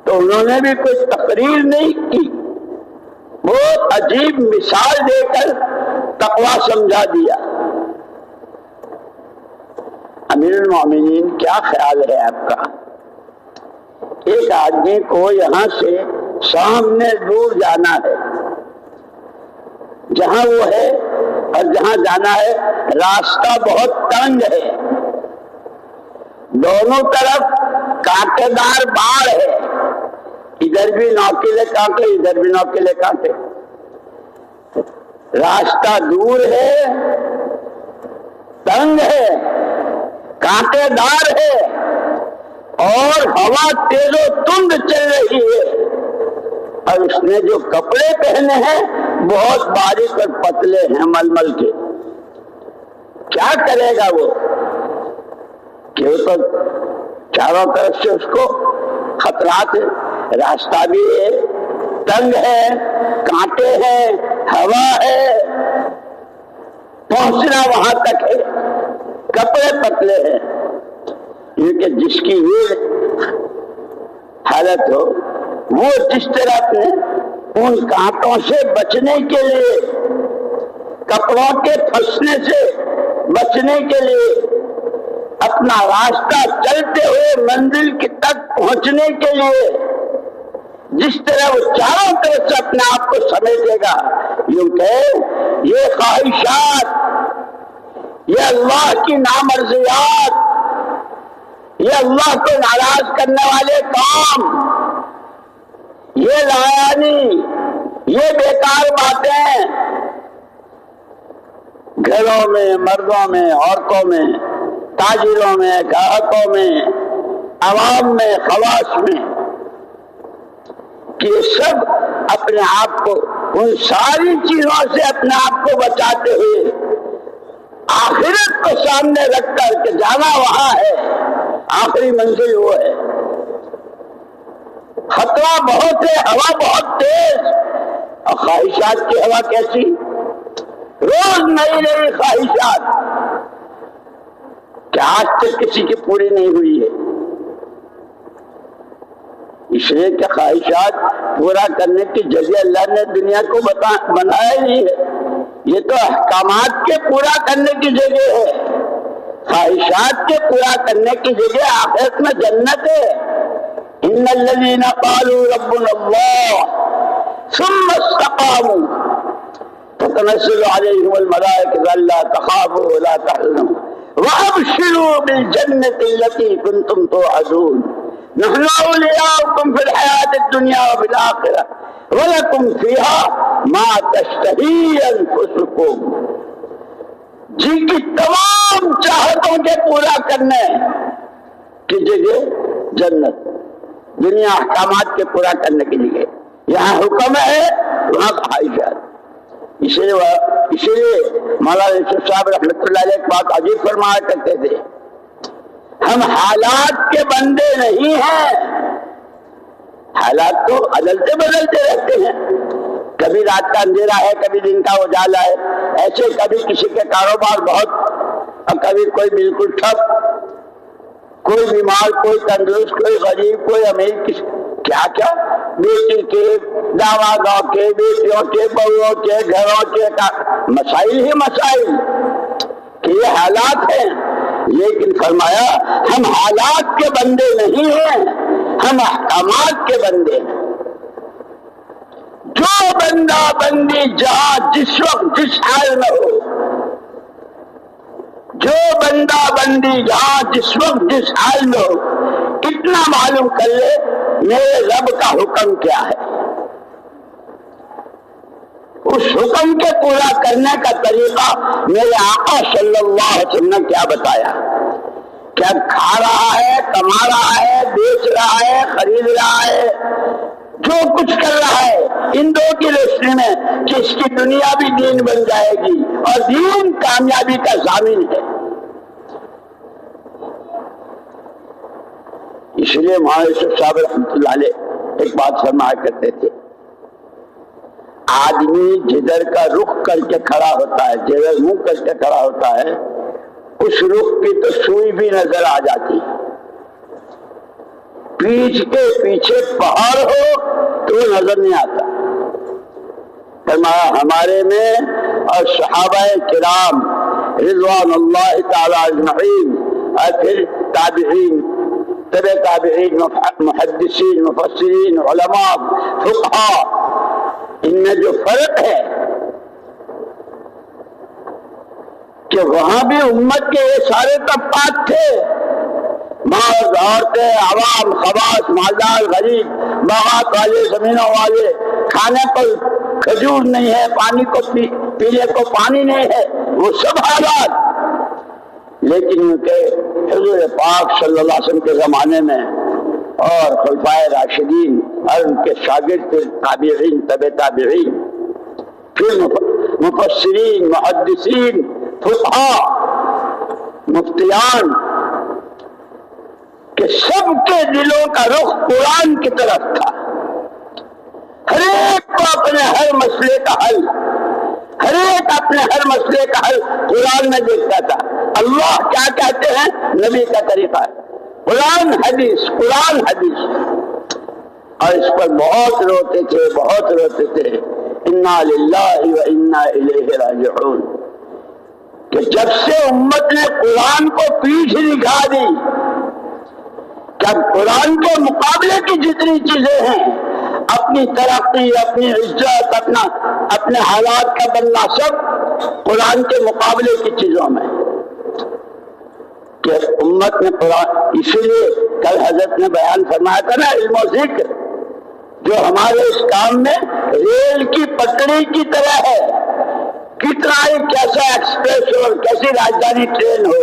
تو انہوں نے بھی کوئی تقریر نہیں کی، بہت عجیب مثال دے کر تقویٰ سمجھا دیا۔ امیر المومنین کیا خیال ہے آپ کا؟ ایک آدمی کو یہاں سے سامنے دور جانا ہے، جہاں وہ ہے اور جہاں جانا ہے راستہ بہت تنگ ہے، دونوں طرف کانٹے دار باڑ ہے، ادھر بھی نوکیلے کانٹے، ادھر بھی نوکیلے کانٹے، راستہ دور ہے، تنگ ہے، کانٹے دار ہے اور ہوا تیز و تند چل رہی ہے، اور اس نے جو کپڑے پہنے ہیں بہت باریک اور پتلے ہیں ململ کے۔ کیا کرے گا وہ؟ کہ وہ تو چاروں طرف سے اس کو خطرات ہے، راستہ بھی ہے، تنگ ہے، کانٹے ہیں، ہوا ہے، پہنچنا وہاں تک ہے، کپڑے پتلے ہیں۔ کیونکہ جس کی یہ حالت ہو وہ جس طرح اپنے ان کانٹوں سے بچنے کے لیے، کپڑوں کے پھنسنے سے بچنے کے لیے، اپنا راستہ چلتے ہوئے منزل کی تک پہنچنے کے لیے جس طرح وہ چاروں طرف سے اپنے آپ کو سمیٹے گا، یوں کہ یہ خواہشات، یہ اللہ کی نامرضیات، یہ اللہ کو ناراض کرنے والے کام، یہ لایانی، یہ بیکار باتیں گھروں میں، مردوں میں، عورتوں میں، تاجروں میں، گاہکوں میں، عوام میں، خواص میں، کہ یہ سب اپنے آپ کو ان ساری چیزوں سے اپنے آپ کو بچاتے ہوئے آخرت کو سامنے رکھ کر کہ جانا وہاں ہے، آخری منزل وہ ہے۔ خطرہ بہت ہے، ہوا بہت تیز، اور خواہشات کی ہوا کیسی، روز نئی نئی خواہشات، کہ آج تک کسی کی پوری نہیں ہوئی ہے۔ اس لیے کہ خواہشات پورا کرنے کی جگہ اللہ نے دنیا کو بنایا ہی نہیں ہے، یہ تو احکامات کے پورا کرنے کی جگہ ہے، خواہشات کے پورا کرنے کی جگہ آخرت میں جنت ہے۔ ان الذین قالوا ربنا اللہ ثم استقاموا تتنزل علیہم الملائکۃ الا تخافوا ولا تحزنوا وابشروا بالجنۃ التي كنتم توعدون نحن اولیاؤکم فی الحیاۃ الدنیا وفی الآخرہ ولکم فیہا ما تشتہی انفسکم۔ جن کی تمام چاہتوں کے پورا کرنے کی جگہ جنت، دنیا احکامات کے پورا کرنے کی جگہ، یہاں حکم ہے وہاں خواہشات۔ اسی لیے مولانا یوسف صاحب رحمۃ اللہ علیہ ایک بات عجیب فرمایا کرتے تھے، ہم حالات کے بندے نہیں ہیں، حالات تو بدلتے بدلتے رہتے ہیں، کبھی رات کا اندھیرا ہے، کبھی دن کا اجالا ہے، ایسے کبھی کسی کے کاروبار بہت اور کبھی کوئی بالکل ٹھپ، کوئی بیمار، کوئی تندرست، کوئی غریب، کوئی امیر، کیا کیا بیٹی کے، دامادوں کے، بیٹیوں کے، بہوؤں کے، گھروں کے مسائل ہی مسائل کہ یہ حالات ہیں۔ لیکن فرمایا ہم حالات کے بندے نہیں ہیں، ہم احکامات کے بندے ہیں۔ جو بندہ بندی جہاں جس وقت جس حال میں ہو، جو بندہ بندی جہاں جس وقت جس حال میں ہو، اتنا معلوم کر لے میرے رب کا حکم کیا ہے، اس حکم کے پورا کرنے کا طریقہ میرے آقا صلی اللہ علیہ وسلم نے کیا بتایا، کیا کھا رہا ہے، کما رہا ہے، بیچ رہا ہے، خرید رہا ہے، جو کچھ کر رہا ہے ان دو کی روشنی میں کہ اس کی دنیا بھی دین بن جائے گی اور دین کامیابی کا ضامن ہے۔ اس لیے مولانا یوسف صاحب رحمۃ اللہ علیہ ایک بات فرمایا کرتے تھے، آدمی جدھر کا رخ کر کے کھڑا ہوتا ہے، جدھر منہ کر کے کھڑا ہوتا ہے، اس رخ کی تو سوئی بھی نظر آ جاتی ہے، پیچھ کے پیچھے پہاڑ ہو تو وہ نظر نہیں آتا۔ فرمایا ہمارے میں اور صحابہ کرام رضوان اللہ تعالی اجمعین اور پھر تابعین، تبع تابعین، محدثین، مفسرین، علماء، فقہاء، ان میں جو فرق ہے کہ وہاں بھی امت کے یہ سارے طبقات تھے، مرد، عورتیں، عوام، خواص، مالدار، غریب، باغات والے، زمینوں والے، کھانے پر کھجور نہیں ہے، پانی کو پینے کو پانی نہیں ہے، وہ سب حالات۔ لیکن ان کے حضور پاک صلی اللہ علیہ وسلم کے زمانے میں اور خلفائے راشدین اور ان کے شاگرد تابعین، تبع تابعین، پھر مفسرین، محدثین، فقہاء، مفتیان، کہ سب کے دلوں کا رخ قرآن کی طرف تھا۔ ہر ایک کو اپنے ہر مسئلے کا حل، ہر ایک اپنے ہر مسئلے کا حل قرآن میں دیکھتا تھا۔ اللہ کیا کہتے ہیں، نبی کا طریقہ ہے، قرآن حدیث، قرآن حدیث، اور اس پر بہت روتے تھے، بہت روتے تھے، انا للہ و انا الیہ راجعون، کہ جب سے امت نے قرآن کو پیٹھ دکھا دی، جب قرآن کے مقابلے کی جتنی چیزیں ہیں، اپنی ترقی، اپنی عزت، اپنے حالات کا بننا، سب قرآن کے مقابلے کی چیزوں میں، کہ امت نے قرآن، اسی لیے کل حضرت نے بیان فرمایا تھا نا، علم و ذکر جو ہمارے اس کام میں ریل کی پٹڑی کی طرح ہے، کتنا ہی کیسا ایکسپریس ہو، کیسی راجدھانی ٹرین ہو،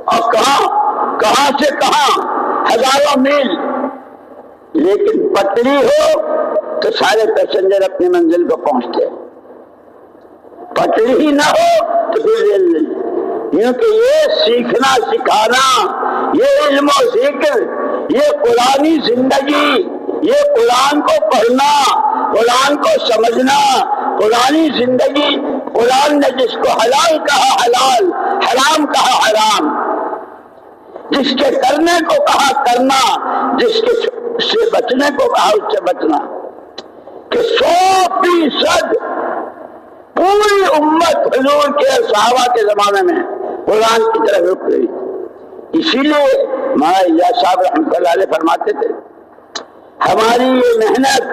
اور کہاں سے کہاں ہزاروں میل، لیکن پٹڑی ہو تو سارے پیسنجر اپنی منزل کو پہنچتے، پٹڑی ہی نہ ہو تو پھر ریل نہیں۔ یوں کہ یہ سیکھنا سکھانا، یہ علم و ذکر، یہ قرآنی زندگی، یہ قرآن کو پڑھنا، قرآن کو سمجھنا، قرآنی زندگی، قرآن نے جس کو حلال کہا حلال، حرام کہا حرام، جس کے کرنے کو کہا کرنا، جس کے سے بچنے کو کہا اس سے بچنا، کہ 100% پوری امت حضور کے صحابہ کے زمانے میں قرآن کی طرف رک گئی۔ اسی لیے مولانا الیاس صاحب رحمۃ اللہ علیہ فرماتے تھے، ہماری یہ محنت،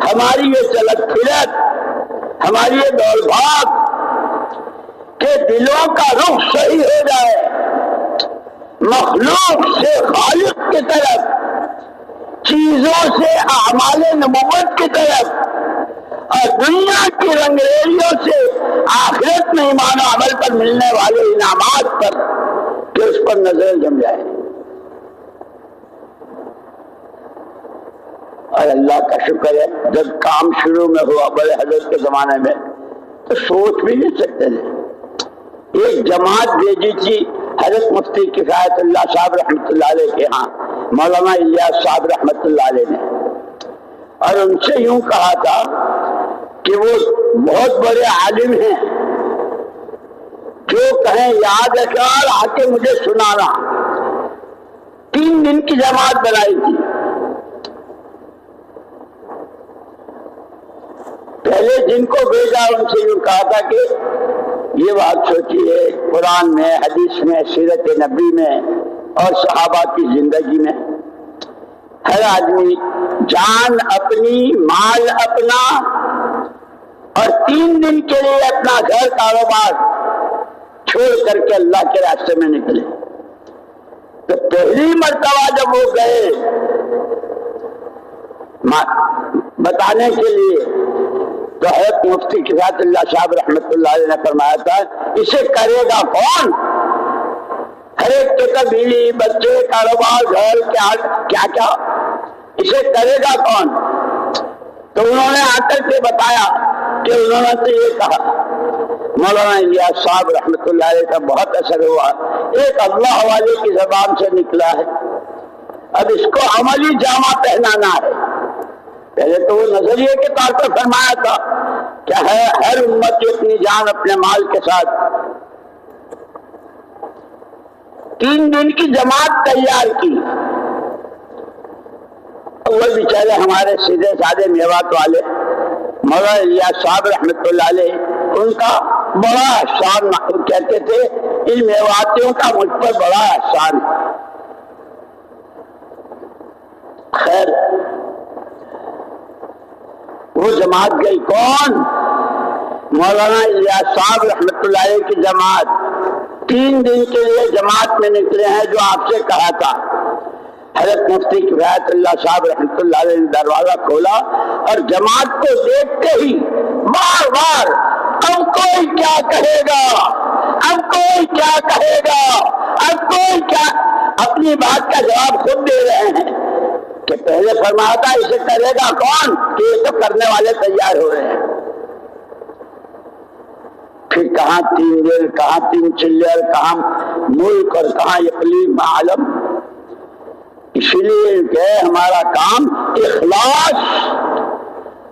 ہماری یہ چلت پھرت، ہماری یہ دوڑ بھاگ، کہ دلوں کا رخ صحیح ہو جائے، مخلوق سے خالق کی طرف، چیزوں سے اعمال نبوت کی طرف، اور دنیا کی رنگریلیوں سے آخرت میں ایمان و عمل پر ملنے والے انعامات پر، کہ اس پر نظر جم جائے۔ اور اللہ کا شکر ہے، جب کام شروع میں ہوا بڑے حضرت کے زمانے میں تو سوچ بھی نہیں سکتے تھے۔ ایک جماعت بھیجی تھی حضرت مفتی کفایت اللہ صاحب رحمۃ اللہ علیہ کے ہاں مولانا الیاس صاحب رحمۃ اللہ علیہ نے، اور ان سے یوں کہا تھا کہ وہ بہت بڑے عالم ہیں، جو کہیں یاد رکھنا اور آ کے مجھے سنانا۔ 3 دن کی جماعت بنائی تھی۔ پہلے جن کو بھیجا ان سے یوں کہا تھا کہ یہ بات سوچیے، قرآن میں، حدیث میں، سیرت نبی میں اور صحابہ کی زندگی میں ہر آدمی جان اپنی، مال اپنا، اور 3 دن کے لیے اپنا گھر کاروبار چھوڑ کر کے اللہ کے راستے میں نکلے۔ تو پہلی مرتبہ جب وہ گئے بتانے کے لیے، تو حضرت مفتی کفایت اللہ صاحب رحمۃ اللہ علیہ نے فرمایا تھا، اسے کرے گا کون؟ ہر ایک کے قبیلی، بچے، کاروبار، گھر، کیا اسے کرے گا کون؟ تو انہوں نے آ کر کے بتایا کہ انہوں نے تو یہ کہا۔ مولانا الیاس صاحب رحمۃ اللہ علیہ کا بہت اثر ہوا، ایک اللہ والے کی زبان سے نکلا ہے، اب اس کو عملی جامہ پہنانا ہے۔ پہلے تو وہ نظریے کے طور پر فرمایا تھا کہ ہر امت کی اپنی جان اپنے مال کے ساتھ۔ 3 دن کی جماعت تیار کی، وہ بیچارے ہمارے سیدھے سادے میوات والے مولانا الیاس صاحب رحمۃ اللہ علیہ، ان کا بڑا احسان کہتے تھے، ان میواتیوں کا مجھ پر بڑا احسان ہے۔ خیر، وہ جماعت گئی کون؟ مولانا الیاس صاحب رحمۃ اللہ علیہ کی جماعت 3 دن کے لیے جماعت میں نکلے ہیں، جو آپ سے کہا تھا۔ حضرت مفتی کفایت اللہ صاحب رحمۃ اللہ علیہ نے دروازہ کھولا اور جماعت کو دیکھتے ہی بار بار، اب کوئی کیا کہے گا، اب کوئی کیا کہے گا، اب کوئی کیا، اپنی بات کا جواب خود دے رہے ہیں کہ پہلے فرمایا تھا اسے کرے گا کون، کہ یہ تو کرنے والے تیار ہو رہے ہیں۔ پھر کہاں 3 دل، کہاں 3 چلر، کہاں ملک اور کہاں اقلیم عالم۔ اسی لیے کہ ہمارا کام اخلاص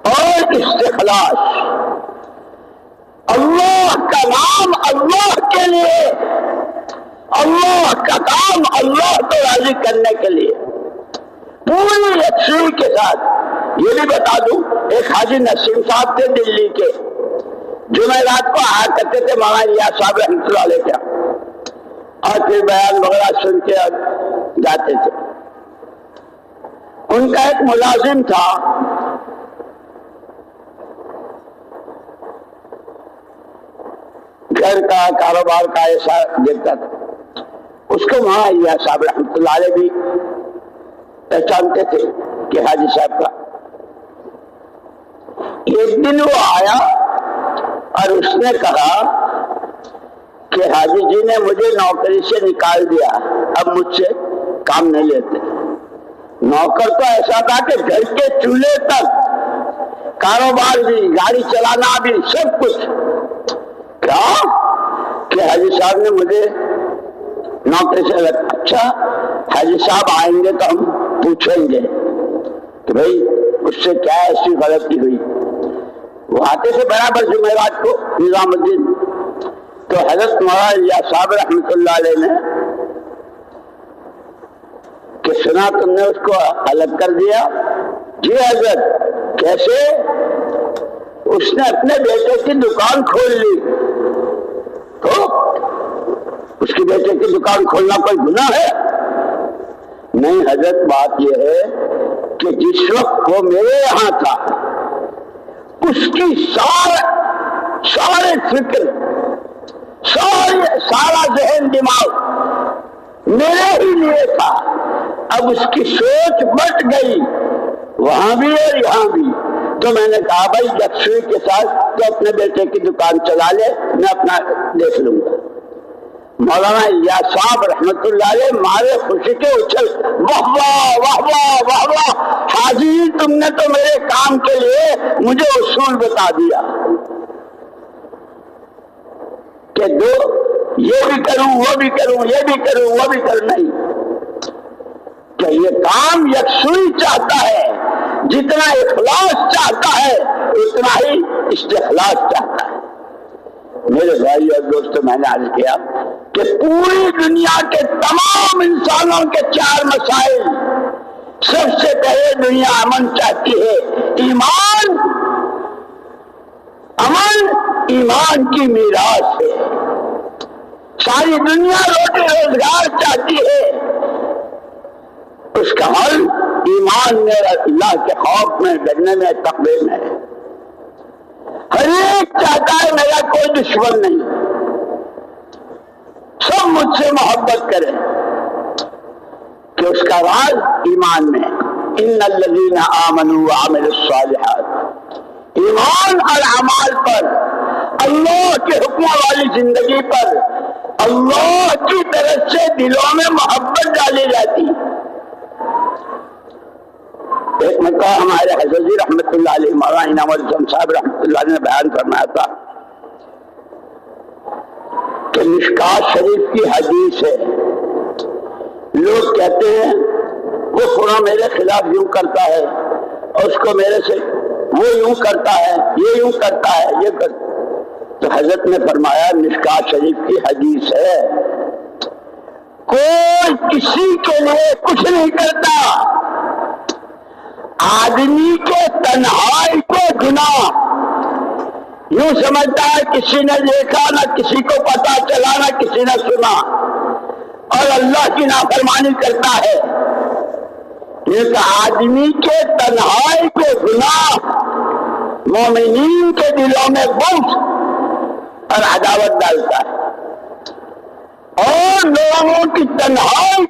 اور استخلاص، اللہ کا نام اللہ کے لیے، اللہ کا کام اللہ کو راضی کرنے کے لیے پوری یکسوئی کے ساتھ۔ یہ بھی بتا دوں، ایک حاجی نسیم صاحب تھے دلی کے، جمعرات کو آیا کرتے تھے مولانا الیاس صاحب رحمۃ اللہ علیہ کا، اور پھر بیان وغیرہ سن کے جاتے تھے۔ ان کا ایک ملازم تھا، گھر کا کاروبار کا ایسا دیکھتا تھا، اس کو مولانا الیاس صاحب رحمۃ اللہ علیہ بھی پہچانتے تھے کہ حاجی صاحب کا۔ ایک دن وہ آیا اور اس نے کہا کہ حاجی جی نے مجھے نوکری سے نکال دیا، اب مجھ سے کام نہیں لیتے۔ نوکر تو ایسا تھا کہ گھر کے چولہے تک، کاروبار بھی، گاڑی چلانا بھی، سب کچھ۔ کیا کہ حاجی صاحب نے مجھے نوکری سے لگا. اچھا حاجی صاحب آئیں گے تو ہم پوچھیں گے کہ بھائی اس سے کیا ایسی غلطی ہوئی. وہ آتے تھے برابر جمعرات کو نظام الدین. تو حضرت مولانا الیاس صاحب رحمۃ اللہ علیہ نے کہ سنا تم نے اس کو الگ کر دیا. جی حضرت. کیسے؟ اس نے اپنے بیٹے کی دکان کھول لی. تو اس کی بیٹے کی دکان کھولنا کوئی گناہ ہے؟ نہیں حضرت، بات یہ ہے کہ جس وقت وہ میرے یہاں تھا اس کی سارے فکر سارا ذہن دماغ میرے ہی لیے تھا. اب اس کی سوچ بٹ گئی وہاں بھی اور یہاں بھی. تو میں نے کہا بھائی یکسوئی کے ساتھ تو اپنے بیٹے کی دکان چلا لے، میں اپنا دیکھ لوں گا. مولانا الیاس صاحب رحمت اللہ علیہ مارے خوشی کے اچھل، واہ واہ واہ واہ واہ واہ، حاجی تم نے تو میرے کام کے لیے مجھے اصول بتا دیا کہ دو یہ بھی کروں وہ بھی کروں یہ بھی کروں وہ بھی کروں. نہیں، کہ یہ کام یکسوئی چاہتا ہے، جتنا اخلاص چاہتا ہے اتنا ہی استخلاص چاہتا ہے. میرے بھائی اور دوستوں، میں نے عرض کیا کہ پوری دنیا کے تمام انسانوں کے 4 مسائل. سب سے پہلے دنیا امن چاہتی ہے. امن ایمان کی میراث ہے. ساری دنیا روٹی روزگار چاہتی ہے. اس کا حل ایمان میں، اللہ کے خوف میں، ڈرنے میں، تقوی میں ہے. ہر ایک چاہتا ہے میرا کوئی دشمن نہیں، سب مجھ سے محبت کریں. کہ اس کا راز ایمان میں. ان الذین آمنوا وعملوا الصالحات. ایمان اور اعمال پر، اللہ کے حکموں والی زندگی پر اللہ کی طرف سے دلوں میں محبت ڈالی جاتی. ایک مرتبہ ہمارے حضرت جی رحمت اللہ علیہ مولانا انعام الحسن صاحب رحمت اللہ علیہ نے بیان فرمایا تھا کہ مشکات شریف کی حدیث ہے. لوگ کہتے ہیں وہ فلاں میرے خلاف یوں کرتا ہے اور اس کو میرے سے وہ یوں کرتا ہے، یہ یوں کرتا ہے، یہ کرتا. تو حضرت نے فرمایا مشکات شریف کی حدیث ہے کوئی کسی کے لیے کچھ نہیں کرتا. آدمی کے تنہائی کو گناہ یوں سمجھتا ہے کسی نے دیکھا نہ کسی کو پتا چلا نہ کسی نے سنا، اور اللہ کی نافرمانی کرتا ہے. یہ آدمی کے تنہائی کو گناہ مومنین کے دلوں میں بغض اور عداوت ڈالتا ہے، اور لوگوں کی تنہائی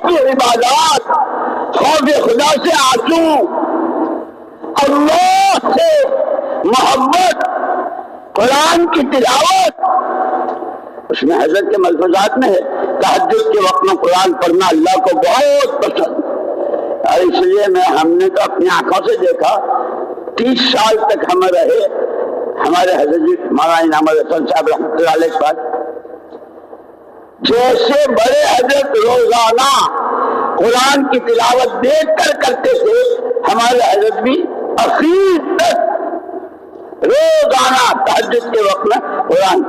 کی عبادات، خوف خدا سے آنسو، اللہ سے محبت، قرآن کی تلاوت. اس میں حضرت کے ملفوظات میں ہے تہجد کے وقت میں قرآن پڑھنا اللہ کو بہت پسند. اور اس لیے ہم نے تو اپنی آنکھوں سے دیکھا 30 سال تک ہم رہے ہمارے حضرت جی مولانا انعام الحسن صاحب رحمۃ اللہ علیہ کے پاس. جیسے بڑے حضرت روزانہ قرآن کی تلاوت دیکھ کر کرتے تھے، ہمارے حضرت بھی اخیر تک روزانہ تہجد کے وقت میں قرآن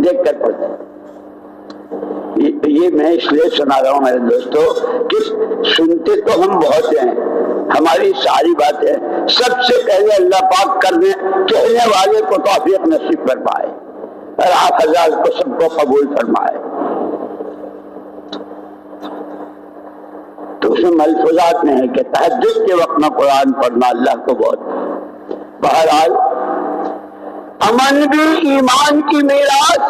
دیکھ کر پڑھتے. یہ میں اس لیے سنا رہا ہوں میرے دوستو کہ سنتے تو ہم بہت ہیں، ہماری ساری باتیں سب سے پہلے اللہ پاک کہنے والے کو توفیق نصیب فرمائے اور آپ حضرات کو سب کو قبول فرمائے. تو اس میں ملفوظات میں ہے کہ تہجد کے وقت میں قرآن پڑھنا اللہ کو بہت. بہرحال امن بھی ایمان کی میراث،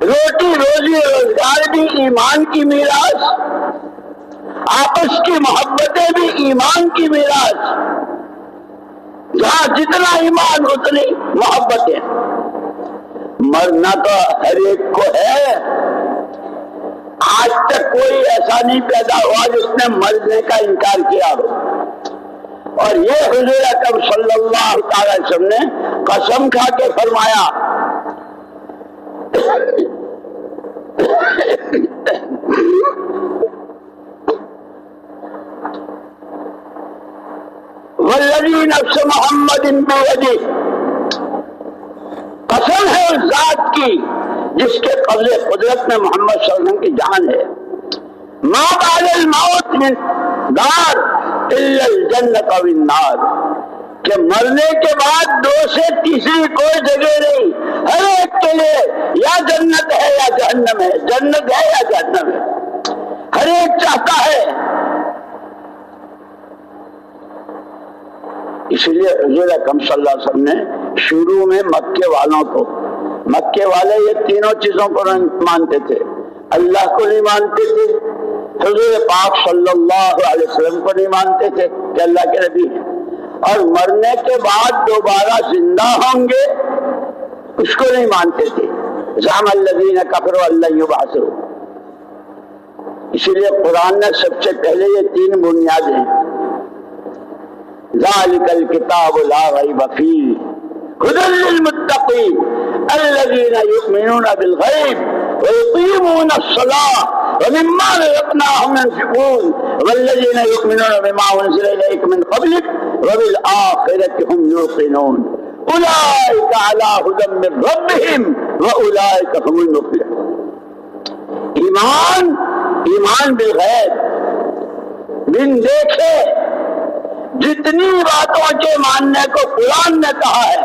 روٹی روزی روزگار بھی ایمان کی میراث، آپس کی محبتیں بھی ایمان کی میراث. جہاں جتنا ایمان اتنی محبتیں. مرنا تو ہر ایک کو ہے، آج تک کوئی ایسا نہیں پیدا ہوا جس نے مرنے کا انکار کیا ہو. اور یہ حضور اکرم صلی اللہ تعالی وسلم نے قسم کھا کے فرمایا والذی نفس محمد بیدہ، قسم ہے اس ذات کی جس کے قبض قدرت میں محمد صلی اللہ علیہ وسلم کی جان ہے، ما بعد الموت من دار الا الجنۃ والنار، کہ مرنے کے بعد دو سے تیسری کوئی جگہ نہیں، ہر ایک کے لیے یا جنت ہے یا جہنم ہے، جنت ہے یا جہنم ہے، ہر ایک چاہتا ہے۔ اس لیے حضور اکرم صلی اللہ علیہ وسلم نے شروع میں مکے والوں کو، مکے والے یہ تینوں چیزوں کو مانتے تھے، اللہ کو نہیں مانتے تھے، حضور پاک صلی اللہ علیہ وسلم کو نہیں مانتے تھے کہ اللہ کے نبی ہیں، اور مرنے کے بعد دوبارہ زندہ ہوں گے اس کو نہیں مانتے تھے، زعم الذین کفروا ان لن یبعثوا۔ اسی لیے قرآن نے سب سے پہلے یہ تین بنیادیں، ذالک الکتاب لا ریب فیہ ھدی للمتقین الذین یؤمنون بالغیب ویقیمون الصلاۃ ومما رزقناہم ينفقون والذین یؤمنون بما انزل الیک من قبلک وبالآخرۃ ہم یوقنون اولئک علی ھدی من ربہم واولئک هم المفلحون۔ ایمان بالغیب، بن دیکھے جتنی باتوں کے ماننے کو قرآن نے کہا ہے،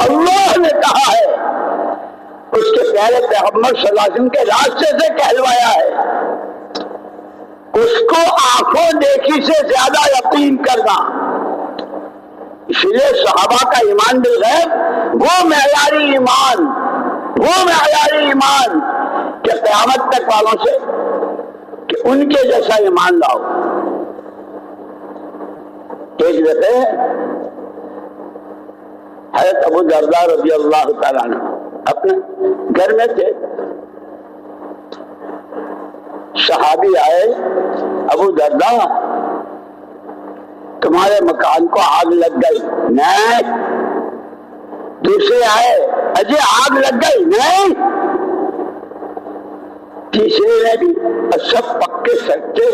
اللہ نے کہا ہے، اس کے پیارے پیغمبر صلی اللہ علیہ وسلم کے راستے سے کہلوایا ہے، اس کو آنکھوں دیکھی سے زیادہ یقین کرنا۔ اس لیے صحابہ کا ایمان بالغیب وہ معیاری ایمان، وہ معیاری ایمان کہ قیامت تک والوں سے کہ ان کے جیسا ایمان لاؤ۔ ایک دفعہ حضرت ابو درداء رضی اللہ تعالیٰ عنہ اپنے گھر میں تھے، صحابی آئے، ابو درداء تمہارے مکان کو آگ لگ گئی؟ نہیں۔ دوسرے آئے، اجے آگ لگ گئی؟ نہیں۔ تیسرے نے بھی، سب پکے سچے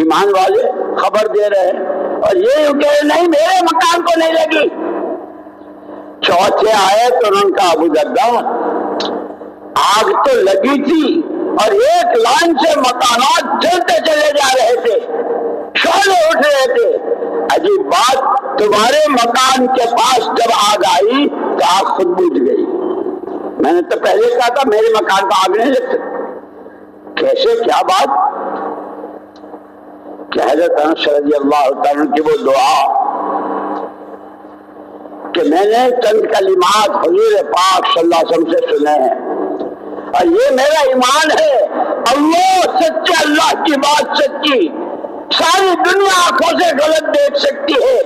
ایمان والے خبر دے رہے ہیں، اور یہ کہ نہیں میرے مکان کو نہیں لگی۔ چوتھے آئے تو انہوں نے کہا ابو درداء آگ تو لگی تھی اور ایک لائن سے مکانات جلتے چلے جا رہے تھے، شعلے اٹھ رہے تھے۔ عجیب بات، تمہارے مکان کے پاس جب آگ آئی تو آگ خود بجھ گئی۔ میں نے تو پہلے کہا تھا میرے مکان کو آگ نہیں لگ سکتی۔ کیسے، کیا بات؟ کہ حضرت انس رضی اللہ تعالیٰ کی وہ دعا کہ میں نے چند کلمات حضور پاک صلی اللہ علیہ وسلم سے سنے ہیں، اور یہ میرا ایمان ہے، اللہ سچا، اللہ کی بات سچی، ساری دنیا آنکھوں سے غلط دیکھ سکتی ہے،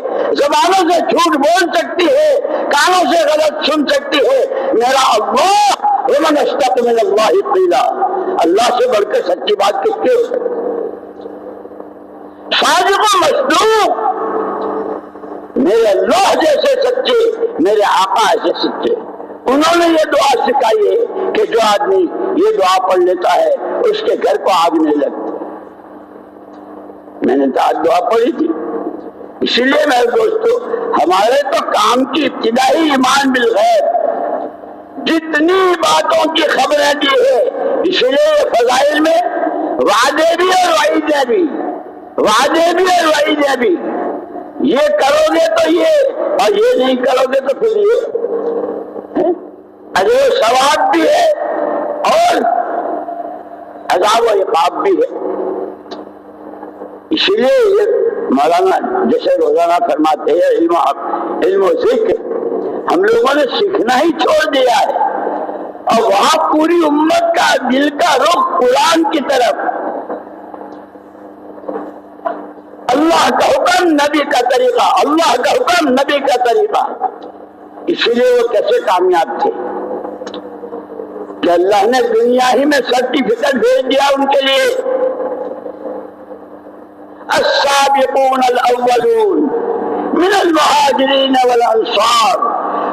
زبانوں سے جھوٹ بول سکتی ہے، کانوں سے غلط سن سکتی ہے، میرا اللہ ومن اصدق من اللہ قیلا، اللہ سے بڑھ کر سچی بات کس کی ہو سکتی؟ صادق و مصدوق، میرے اللہ جیسے سچے، میرے آقا ایسے سچے۔ انہوں نے یہ دعا سکھائی ہے کہ جو آدمی یہ دعا پڑھ لیتا ہے اس کے گھر کو آگ نہیں لگتی۔ میں نے تو آج دعا پڑھی تھی۔ اسی لیے میرے دوستو، ہمارے تو کام کی ابتدائی ایمان بالغیب، جتنی باتوں کی خبریں دی ہے، اسی لیے فضائل میں وعدے بھی اور وعیدیں بھی، وعدے بھی اور وعیدیں بھی، یہ کرو گے تو یہ، اور یہ نہیں کرو گے تو پھر یہ، اجر و ثواب بھی ہے اور عذاب و عقاب بھی ہے۔ اسی لیے یہ مولانا جیسے روزانہ فرماتے ہیں علم و ذکر، ہم لوگوں نے سیکھنا ہی چھوڑ دیا ہے، اور وہاں پوری امت کا دل کا رخ قرآن کی طرف، اللہ کا حکم نبی کا طریقہ، اللہ کا حکم نبی کا طریقہ۔ اسی لیے وہ کیسے کامیاب تھے کہ اللہ نے دنیا ہی میں سرٹیفکیٹ بھیج دیا ان کے لیے، السابقون الاولون من المہاجرین والانصار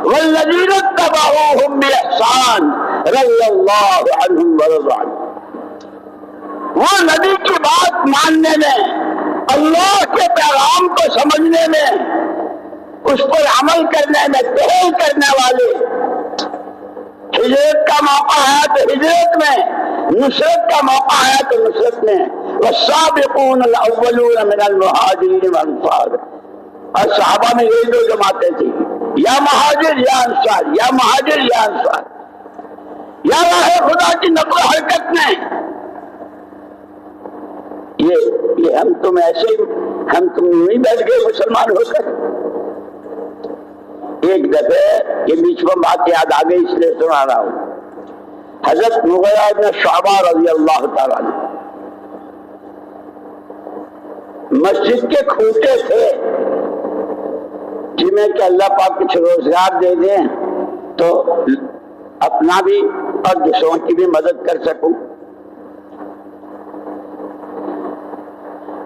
والذین اتبعوهم باحسان رضی اللہ عنہم ورضوا عنہم۔ وہ نبی کی بات ماننے میں، اللہ کے پیغام کو سمجھنے میں، عمل کرنے میں ٹہل کرنے والے، ہجرت کا موقع ہے تو ہجرت میں، نصرت کا موقع ہے تو نصرت میں. والسابقون الاولون من المہاجرین والانصار، اور صحابہ میں یہی دو جماعتیں تھیں، یا مہاجر یا انصار، یا مہاجر یا انصار، یا راہ خدا کی نقل و حرکت میں. یہ ہم تم ایسے ہم تم نہیں بیٹھ گئے مسلمان ہو کر. ایک دفعہ یہ بیچ میں بات یاد آ گئی اس لیے سنا رہا ہوں. حضرت مغیرہ بن شعبہ رضی اللہ تعالیٰ عنہ مسجد کے کھوٹے تھے، جنہیں کہ اللہ پاک کچھ روزگار دے دیں تو اپنا بھی اور دوسروں کی بھی مدد کر سکوں.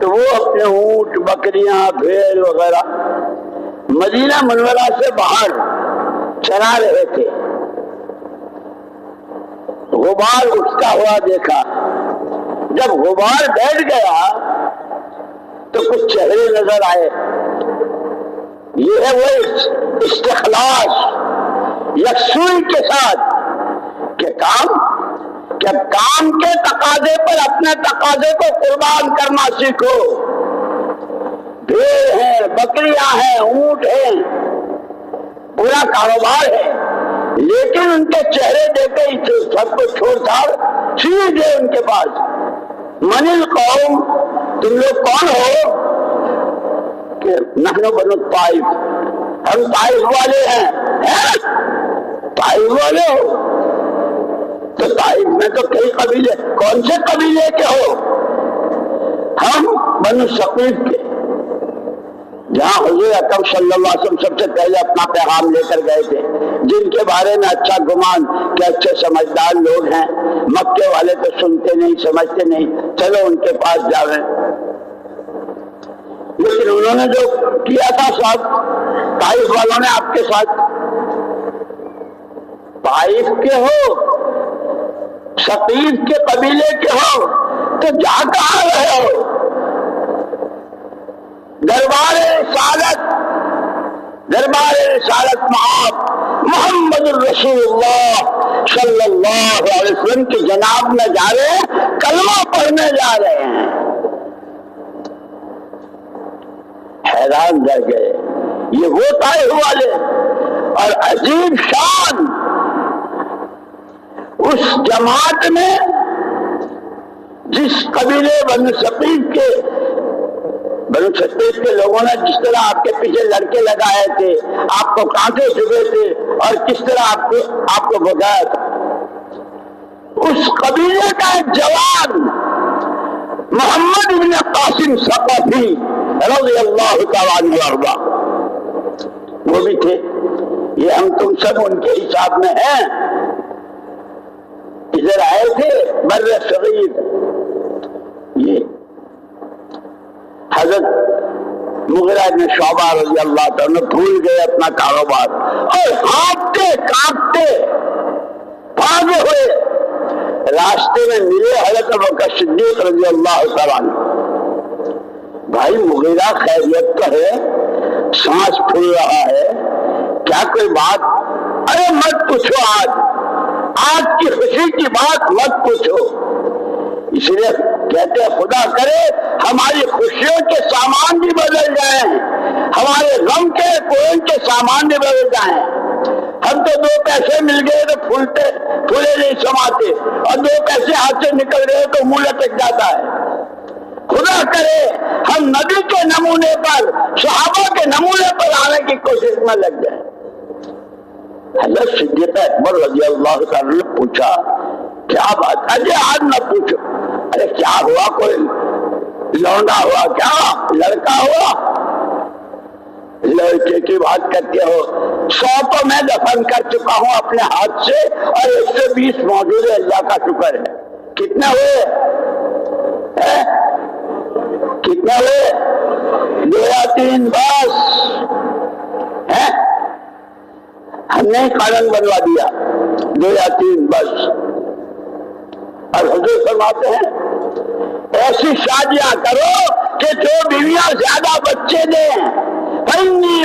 تو وہ اپنے اونٹ، بکریاں، بھیڑ وغیرہ مدینہ منورہ سے باہر چلا رہے تھے. غبار اٹھتا ہوا دیکھا. جب غبار بیٹھ گیا تو کچھ چہرے نظر آئے. یہ ہے وہ استخلاص، یکسوئی کے ساتھ کہ کام کے تقاضے پر اپنے تقاضے کو قربان کرنا سیکھو. بھیڑ ہیں، بکریاں ہیں، اونٹ ہیں، پورا کاروبار ہے، لیکن ان کے چہرے دیکھے ہی سب کو چھوڑ چھاڑ سیدھے ان کے پاس. من القوم، تم لوگ کون ہو؟ کہ نحن بنو طائف، ہم طائف والے ہیں. طائف والے ہو تو طائف میں تو کئی قبیلے، کون سے قبیلے کے ہو؟ ہم بنو ثقیف کے، جہاں حضور اکرم صلی اللہ علیہ وسلم سب سے پہلے اپنا پیغام لے کر گئے تھے، جن کے بارے میں اچھا گمان کہ اچھے سمجھدار لوگ ہیں. مکے والے تو سنتے نہیں، سمجھتے نہیں، چلو ان کے پاس جاویں. لیکن انہوں نے جو کیا تھا ساتھ طائف والوں نے آپ کے ساتھ، طائف کے ہو، ثقیف کے قبیلے کے ہو تو جا کہاں رہے ہو؟ دربار رسالت معاف محمد الرسول اللہ صلی اللہ علیہ وسلم کی جناب میں جا رہے ہیں، کلمہ پڑھنے جا رہے ہیں. حیران رہ گئے. یہ وہ طائف والے، اور عجیب شان اس جماعت میں جس قبیلے بنو ثقیف کے لوگوں نے جس طرح آپ کے پیچھے لڑکے لگائے تھے، آپ کو کانٹے چبھے تھے اور کس طرح آپ کو بھگایا تھا، اس قبیلے کا ایک جوان محمد بن قاسم ثقفی رضی اللہ تعالیٰ عنہ وارضا، وہ بھی تھے. یہ ہم تم سب ان کے حساب میں ہیں. ادھر آئے تھے بر صغیر. یہ حضرت مغیرہ بن شعبہ رضی اللہ تعالیٰ بھول گئے اپنا کاروبار اور ہانپتے کانپتے بھاگے ہوئے راستے میں ملے حضرت ابوبکر صدیق رضی اللہ تعالیٰ عنہ. بھائی مغیرہ خیریت تو ہے، سانس پھول رہا ہے، کیا کوئی بات؟ ارے مت پوچھو، آج کی خوشی کی بات مت پوچھو. اس لیے کہتے ہیں خدا کرے ہماری خوشیوں کے سامان بھی بدل جائیں، ہمارے غم کے کوئن کے سامان بھی بدل جائیں. ہم تو 2 پیسے مل گئے تو پھولے نہیں سماتے، اور 2 پیسے ہاتھ سے نکل گئے تو منہ لٹک جاتا ہے. خدا کرے ہم نبی کے نمونے پر، صحابہ کے نمونے پر آنے کی کوشش میں لگ جائیں. حضرت صدیق اکبر رضی اللہ تعالیٰ نے پوچھا کیا بات؟ ارے آج نہ پوچھو. ارے کیا ہوا؟ کوئی لونڈا ہوا کیا؟ لڑکا ہوا؟ لڑکے کی بات کرتے ہو. 100 تو میں دفن کر چکا ہوں اپنے ہاتھ سے، اور 120 موجود ہے. اللہ کا شکر ہے. کتنے ہوئے؟ کتنے ہوئے؟ 2 یا 3 بس. ہم نے قانون بنوا دیا 2 یا 3 بس. اور حضور فرماتے ہیں ایسی شادیاں کرو کہ جو بیویاں زیادہ بچے دیں. فَإِنِّي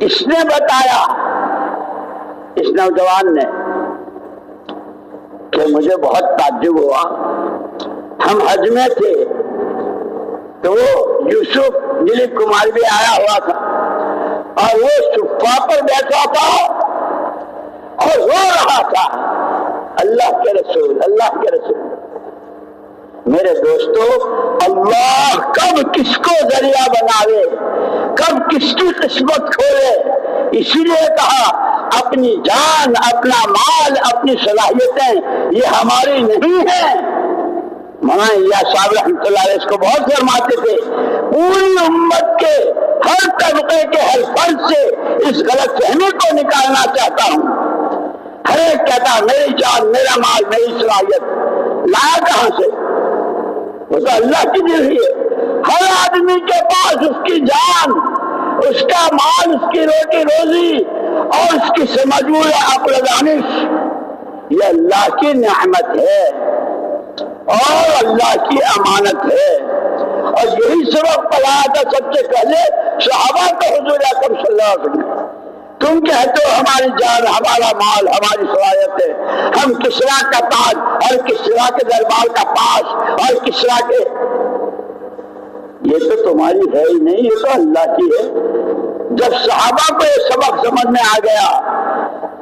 اس نے بتایا، اس نوجوان نے، کہ مجھے بہت تعجب ہوا، ہم حج میں تھے تو وہ یوسف دلیپ کمار بھی آیا ہوا تھا اور وہ صفا پر بیٹھا تھا اور رو رہا تھا، اللہ کے رسول، اللہ کے رسول۔ میرے دوستو، اللہ کب کس کو ذریعہ بناوے، کب کس کی قسمت کھولے، اسی لیے کہا اپنی جان، اپنا مال، اپنی صلاحیتیں یہ ہماری نہیں ہیں۔ مولانا الیاس صاحب رحمۃ اللہ علیہ اس کو بہت فرماتے تھے، پوری امت کے ہر طبقے کے ہر فرد سے اس غلط فہمی کو نکالنا چاہتا ہوں۔ ہر ایک کہتا میری جان، میرا مال، میری صلاحیت، لایا کہاں سے؟ وہ تو اللہ کی دی ہوئی ہے۔ ہر آدمی کے پاس اس کی جان، اس کا مال، اس کی روٹی روزی اور اس کی سمجھ عقل و دانش یہ اللہ کی نعمت ہے اور اللہ کی امانت ہے۔ اور یہی سبق پڑھایا تھا سب سے پہلے صحابہ کو حضور اکرم صلی اللہ علیہ وسلم، تم کہتے ہو ہماری جان، ہمارا مال، ہماری صلاحیت ہے، ہم کسریٰ کا تاج اور کسریٰ کے دربار کا پاس اور کسریٰ کے، یہ تو تمہاری ہے ہی نہیں، یہ تو اللہ کی ہے۔ جب صحابہ کو یہ سبق سمجھ میں آ گیا،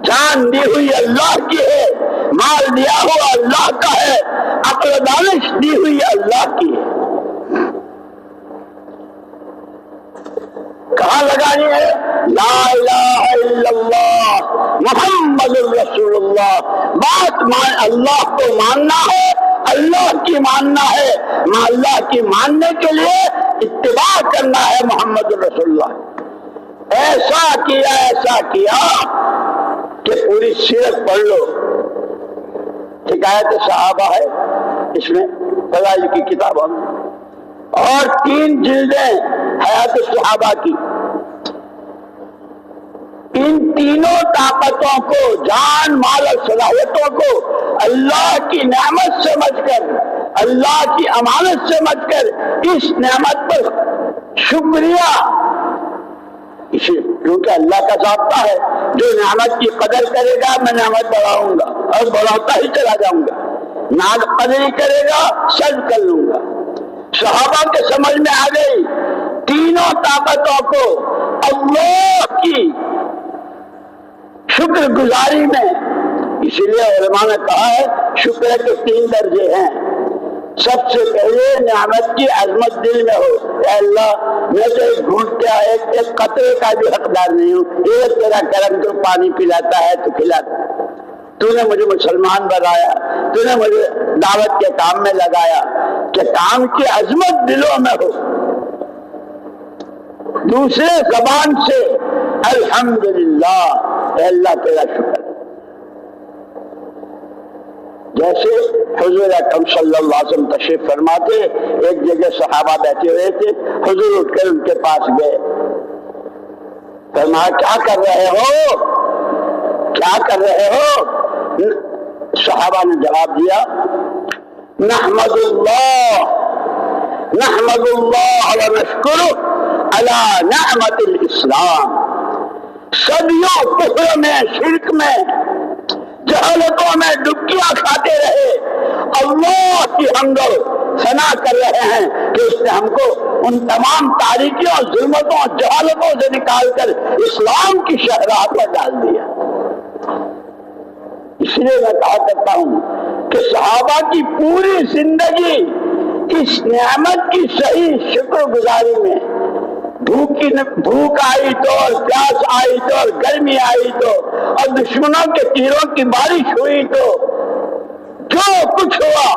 جان دی ہوئی اللہ کی ہے، مال دیا ہوا اللہ کا ہے، عقل و دانش دی ہوئی اللہ کی ہے، کہاں لگانی ہے؟ لا الہ الا اللہ محمد الرسول اللہ۔ بات اللہ کو ماننا ہے، اللہ کی ماننا ہے، اللہ کی ماننے کے لیے اتباع کرنا ہے محمد الرسول اللہ۔ ایسا کیا کہ پوری سیرت پڑھ لو، حکایت صحابہ ہے اس میں، فضائل کی کتابوں میں، اور 3 جلدیں حیات صحابہ کی۔ ان تینوں طاقتوں کو، جان، مال اور صلاحیتوں کو اللہ کی نعمت سمجھ کر، اللہ کی امانت سمجھ کر اس نعمت پر شکریہ، کیونکہ اللہ کا ضابطہ ہے جو نعمت کی قدر کرے گا میں نعمت بڑھاؤں گا اور بڑھاتا ہی چلا جاؤں گا، نہ قدر کرے گا سجد کر لوں گا۔ صحابہ کے سمجھ میں آ گئی تینوں طاقتوں کو اللہ کی شکر گزاری میں، اسی لیے علماء نے کہا ہے شکر کے 3 درجے ہیں۔ سب سے پہلے نعمت کی عظمت دل میں ہو، اے اللہ میں تو ایک گھونٹ کا ایک قطرے کا بھی حقدار نہیں ہوں، یہ تیرا کرم، تو پانی پلاتا ہے تو کھلاتا ہے، تو نے مجھے مسلمان بنایا، تو نے مجھے دعوت کے کام میں لگایا، کہ کام کی عظمت دلوں میں ہو۔ دوسرے زبان سے الحمدللہ، اے اللہ تیرا شکر۔ جیسے حضور اکرم صلی اللہ علیہ وسلم تشریف فرماتے، ایک جگہ صحابہ بیٹھے ہوئے تھے، حضور اٹھ کر ان کے پاس گئے، فرمایا کیا کر رہے ہو، کیا کر رہے ہو؟ صحابہ نے جواب دیا نحمد اللہ ونشکرہ علی نعمت الاسلام۔ صدیوں کفر میں، شرک میں، جہالتوں میں ڈبکیاں کھاتے رہے، اللہ کی حمد و ثنا کر رہے ہیں کہ اس نے ہم کو ان تمام تاریکیوں، ظلمتوں، جہالتوں سے نکال کر اسلام کی شاہراہ پر ڈال دیا۔ اس لیے میں کہا کرتا ہوں کہ صحابہ کی پوری زندگی اس نعمت کی صحیح شکر گزاری میں، بھوک آئی تو اور پیاس آئی تو اور گرمی آئی تو اور دشمنوں کے تیروں کی بارش ہوئی تو جو کچھ ہوا،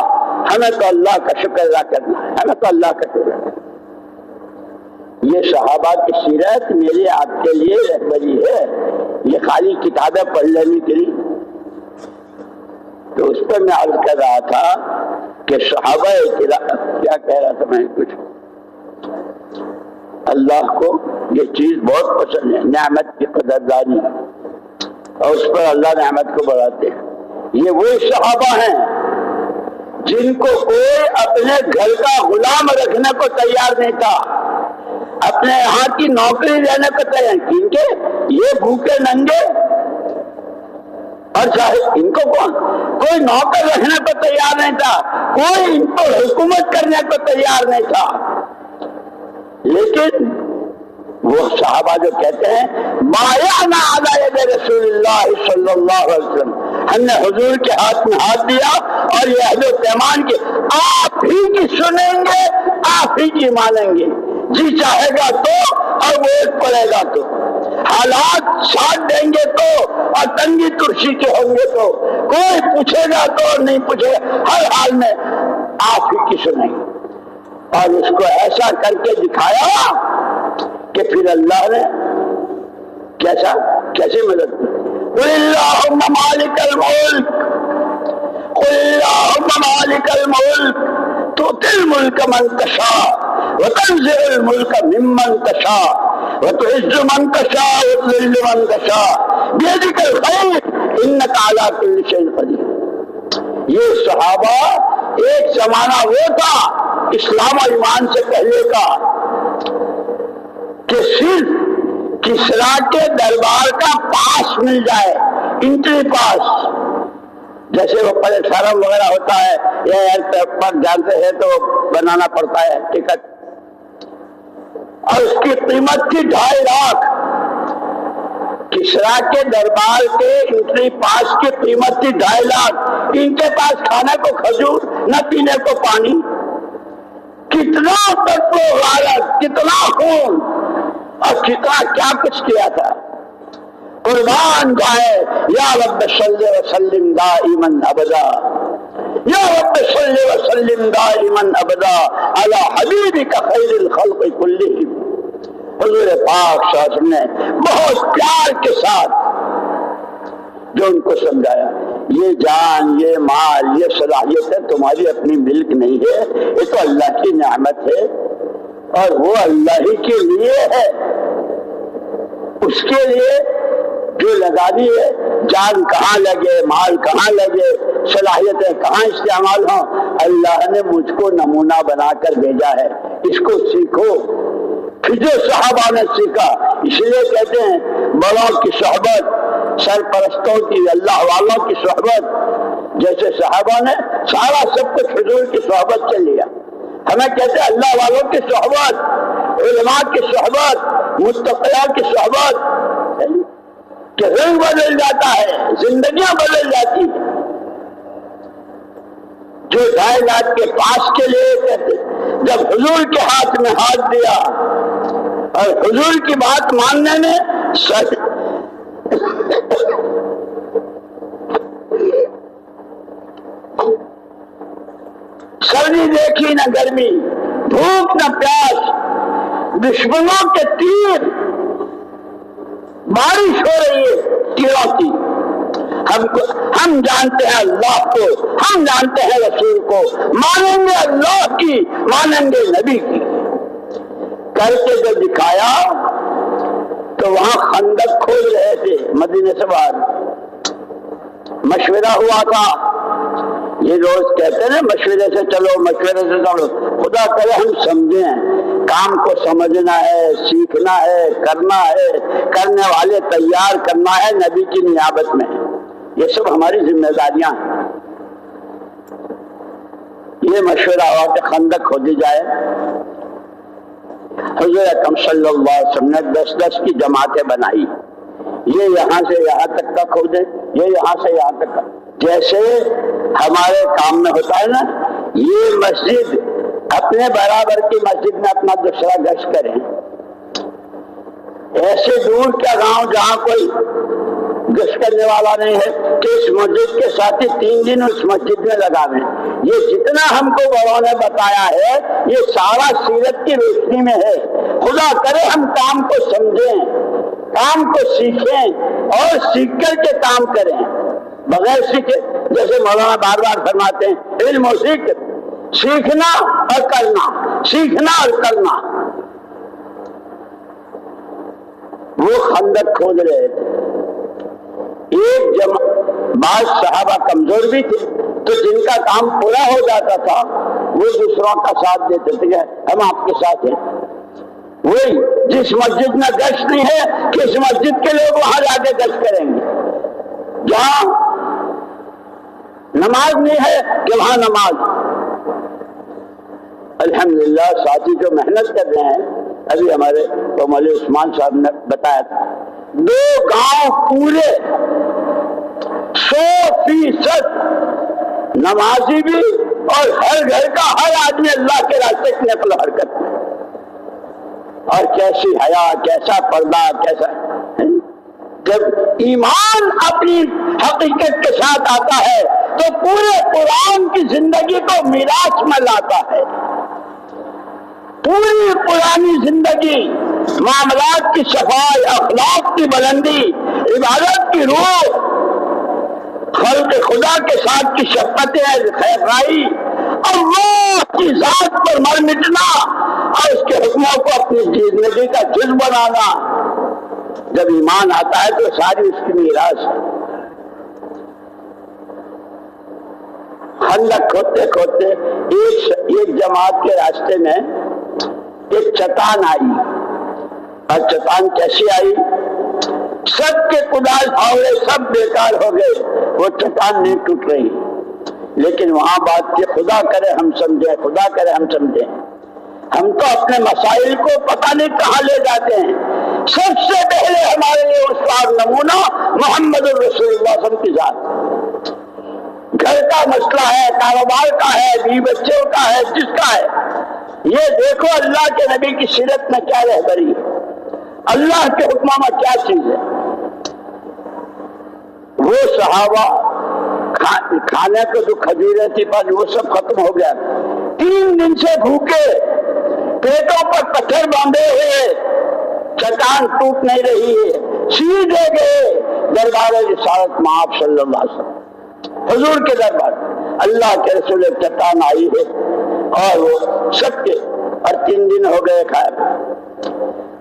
ہمیں تو اللہ کا شکر ادا کرنا ہے، ہمیں تو اللہ کا شکر ادا کرنا ہے۔ یہ صحابہ کی سیرت میرے آپ کے لیے رہبری ہے، یہ خالی کتابیں پڑھ لینے کے لیے۔ تو اس پر میں عرض کر رہا تھا کہ صحابہ کیا کہہ رہا تھا میں کچھ، اللہ کو یہ چیز بہت پسند ہے، نعمت کی قدردانی، اور اس پر اللہ نعمت کو بڑھاتے ہیں۔ یہ وہی صحابہ ہیں جن کو کوئی اپنے گھر کا غلام رکھنے کو تیار نہیں تھا، اپنے یہاں کی نوکری لینے کو تیار، کیونکہ یہ بھوکے ننگے، اور چاہے ان کو کوئی نوکر رکھنے کو تیار نہیں تھا، کوئی ان کو حکومت کرنے کو تیار نہیں تھا، لیکن وہ صحابہ جو کہتے ہیں بایعنا علی ید رسول اللہ صلی اللہ علیہ وسلم، ہم نے حضور کے ہاتھ میں ہاتھ دیا اور یہ عہد و پیمان کے آپ ہی کی سنیں گے، آپ ہی کی مانیں گے، جی چاہے گا تو اور ووٹ پڑے گا تو، حالات ساتھ دیں گے تو اور تنگی ترشی کے ہوں گے تو، کوئی پوچھے گا تو اور نہیں پوچھے گا، ہر حال میں آپ ہی کی سنیں گے۔ اور اس کو ایسا کر کے دکھایا کہ پھر اللہ نے کیسے مدد کی؟ قل اللہم مالک الملک، قل اللہم مالک الملک تؤتی الملک من تشاء وتنزع الملک ممن تشاء وتعز من تشاء وتذل من تشاء بیدک الخیر انک علی کل شیء قدیر۔ یہ صحابہ ایک زمانہ وہ تھا اسلام و ایمان سے پہلے کا کہ صرف کسریٰ کے دربار کا پاس مل جائے، انٹری پاس، جیسے وہ پلیٹفارم وغیرہ ہوتا ہے یا ایئرپورٹ پر جانتے ہیں تو بنانا پڑتا ہے ٹکٹ، اور اس کی قیمت تھی 2.5 لاکھ۔ کسریٰ کے دربار کے انٹری پاس کی قیمت تھی 2.5 لاکھ۔ ان کے پاس کھانے کو کھجور نہ پینے کو پانی، کتنا تک غارت، کتنا خون اور کتنا کیا کچھ کیا تھا۔ قربان جائے یا رب صلی وسلم دائما ابدا، یا رب صلی وسلم دائما ابدا علی حبیبک خیر الخلق کلہم۔ حضور پاک صلی اللہ علیہ وسلم نے بہت پیار کے ساتھ جو ان کو سمجھایا، یہ جان، یہ مال، یہ صلاحیتیں تمہاری اپنی ملک نہیں ہے، یہ تو اللہ کی نعمت ہے اور وہ اللہ ہی کے لیے ہے، اس کے لیے جو لگا دی ہے، جان کہاں لگے، مال کہاں لگے، صلاحیتیں کہاں استعمال ہوں، اللہ نے مجھ کو نمونہ بنا کر بھیجا ہے، اس کو سیکھو۔ پھر جو صحابہ نے سیکھا، اس لیے کہتے ہیں بڑوں کی صحبت، سرپرستوں کی، اللہ والوں کی صحبت، جیسے صحابہ نے سارا سب کچھ حضور کی صحبت سے لیا، ہمیں کہتے ہیں اللہ والوں کی صحبت، علماء کی صحبت، متقیوں کی صحبت، کہ رنگ بدل جاتا ہے، زندگیاں بدل جاتی ہیں۔ جو 2.5 لاکھ کے پاس کے لیے کہتے جب حضور کے ہاتھ میں ہاتھ دیا اور حضور کی بات ماننے میں سردی دیکھی نہ گرمی، بھوک نہ پیاس، دشمنوں کے تیر، بارش ہو رہی ہے تیروں کی، ہم جانتے ہیں اللہ کو، ہم جانتے ہیں رسول کو، مانیں گے اللہ کی، مانیں گے نبی کی، کر کے جو دکھایا تو وہاں خندق کھول رہے تھے مدینے سے باہر، مشورہ ہوا تھا، یہ روز کہتے ہیں نا مشورے سے چلو، مشورے سے چلو، خدا کرے ہم سمجھیں، کام کو سمجھنا ہے، سیکھنا ہے، کرنا ہے، کرنے والے تیار کرنا ہے نبی کی نیابت میں، یہ سب ہماری ذمہ داریاں ہیں۔ یہ مشورہ ہوا کہ خندق کھودی جائے، حضور اکرم صلی اللہ علیہ وسلم نے 10-10 کی جماعتیں بنائی، یہ یہاں سے یہاں تک کا کھودے، یہ یہاں سے یہاں تک کا، جیسے ہمارے کام میں ہوتا ہے نا، یہ مسجد اپنے برابر کی مسجد میں اپنا دوسرا گشت کریں، ایسے دور کا گاؤں جہاں کوئی گشت کرنے والا نہیں ہے کہ اس مسجد کے ساتھ 3 دن اس مسجد میں لگا دیں۔ یہ جتنا ہم کو بڑوں نے بتایا ہے یہ سارا سیرت کی روشنی میں ہے، خدا کرے ہم کام کو سمجھیں، کام کو سیکھیں اور سیکھ کر کے کام کریں، بغیر سیکھے، جیسے مولانا بار بار فرماتے ہیں علم و سیکھنا اور کرنا، سیکھنا اور کرنا۔ وہ خندق کھود رہے تھے، بعض صحابہ کمزور بھی تھے تو جن کا کام پورا ہو جاتا تھا وہ دوسروں کا ساتھ دیتے تھے کہ ہم آپ کے ساتھ ہیں، وہی جس مسجد میں گشت نہیں ہے کس مسجد کے لوگ وہاں جا کے گشت کریں گے، جہاں نماز نہیں ہے کہ وہاں نماز۔ الحمدللہ ساتھی جو محنت کر رہے ہیں، ابھی ہمارے مولوی عثمان صاحب نے بتایا تھا 2 گاؤں پورے 100% نمازی بھی اور ہر گھر کا ہر آدمی اللہ کے راستے کی نقل و حرکت میں، اور کیسی حیا، کیسا پردہ، کیسا جب ایمان اپنی حقیقت کے ساتھ آتا ہے تو پورے قرآن کی زندگی کو میراث میں لاتا ہے۔ پوری پرانی زندگی، معاملات کی صفائی، اخلاق کی بلندی، عبادت کی روح، خلق خدا کے ساتھ کی شفقتیں، خیرائی، اللہ کی ذات پر مر مٹنا اور اس کے حکموں کو اپنی زندگی کا جز بنانا، جب ایمان آتا ہے تو ساری اس کی میراث ہے۔ خندق کھودتے کھودتے ایک جماعت کے راستے میں ایک چٹان آئی، اور چٹان کیسی آئی؟ سب کے کدال پھاوڑے سب بیکار ہو گئے، وہ چٹان نہیں ٹوٹ رہی، لیکن وہاں بات کہ خدا کرے ہم سمجھیں، خدا کرے ہم سمجھیں۔ ہم تو اپنے مسائل کو پتہ نہیں کہاں لے جاتے ہیں۔ سب سے پہلے ہمارے لیے استاد نمونہ محمد الرسول اللہ صلی اللہ علیہ وسلم کی ذات۔ گھر کا مسئلہ ہے، کاروبار کا ہے، بیوی بچوں کا ہے، جس کا ہے، یہ دیکھو اللہ کے نبی کی سیرت میں کیا رہبری ہے، اللہ کے حکموں میں کیا چیز ہے۔ وہ صحابہ کھانے کو جو کھجوریں تھی پر وہ سب ختم ہو گیا، 3 دن سے بھوکے، پیٹوں پر پتھر باندھے ہوئے، چٹان ٹوٹ نہیں رہی ہے، سیدھے گئے دربار رسالت مآب صلی اللہ علیہ وسلم، حضور کے دربار۔ اللہ کے رسول چٹان آئی ہے اور وہ سب کے، اور 3 دن ہو گئے کھائے۔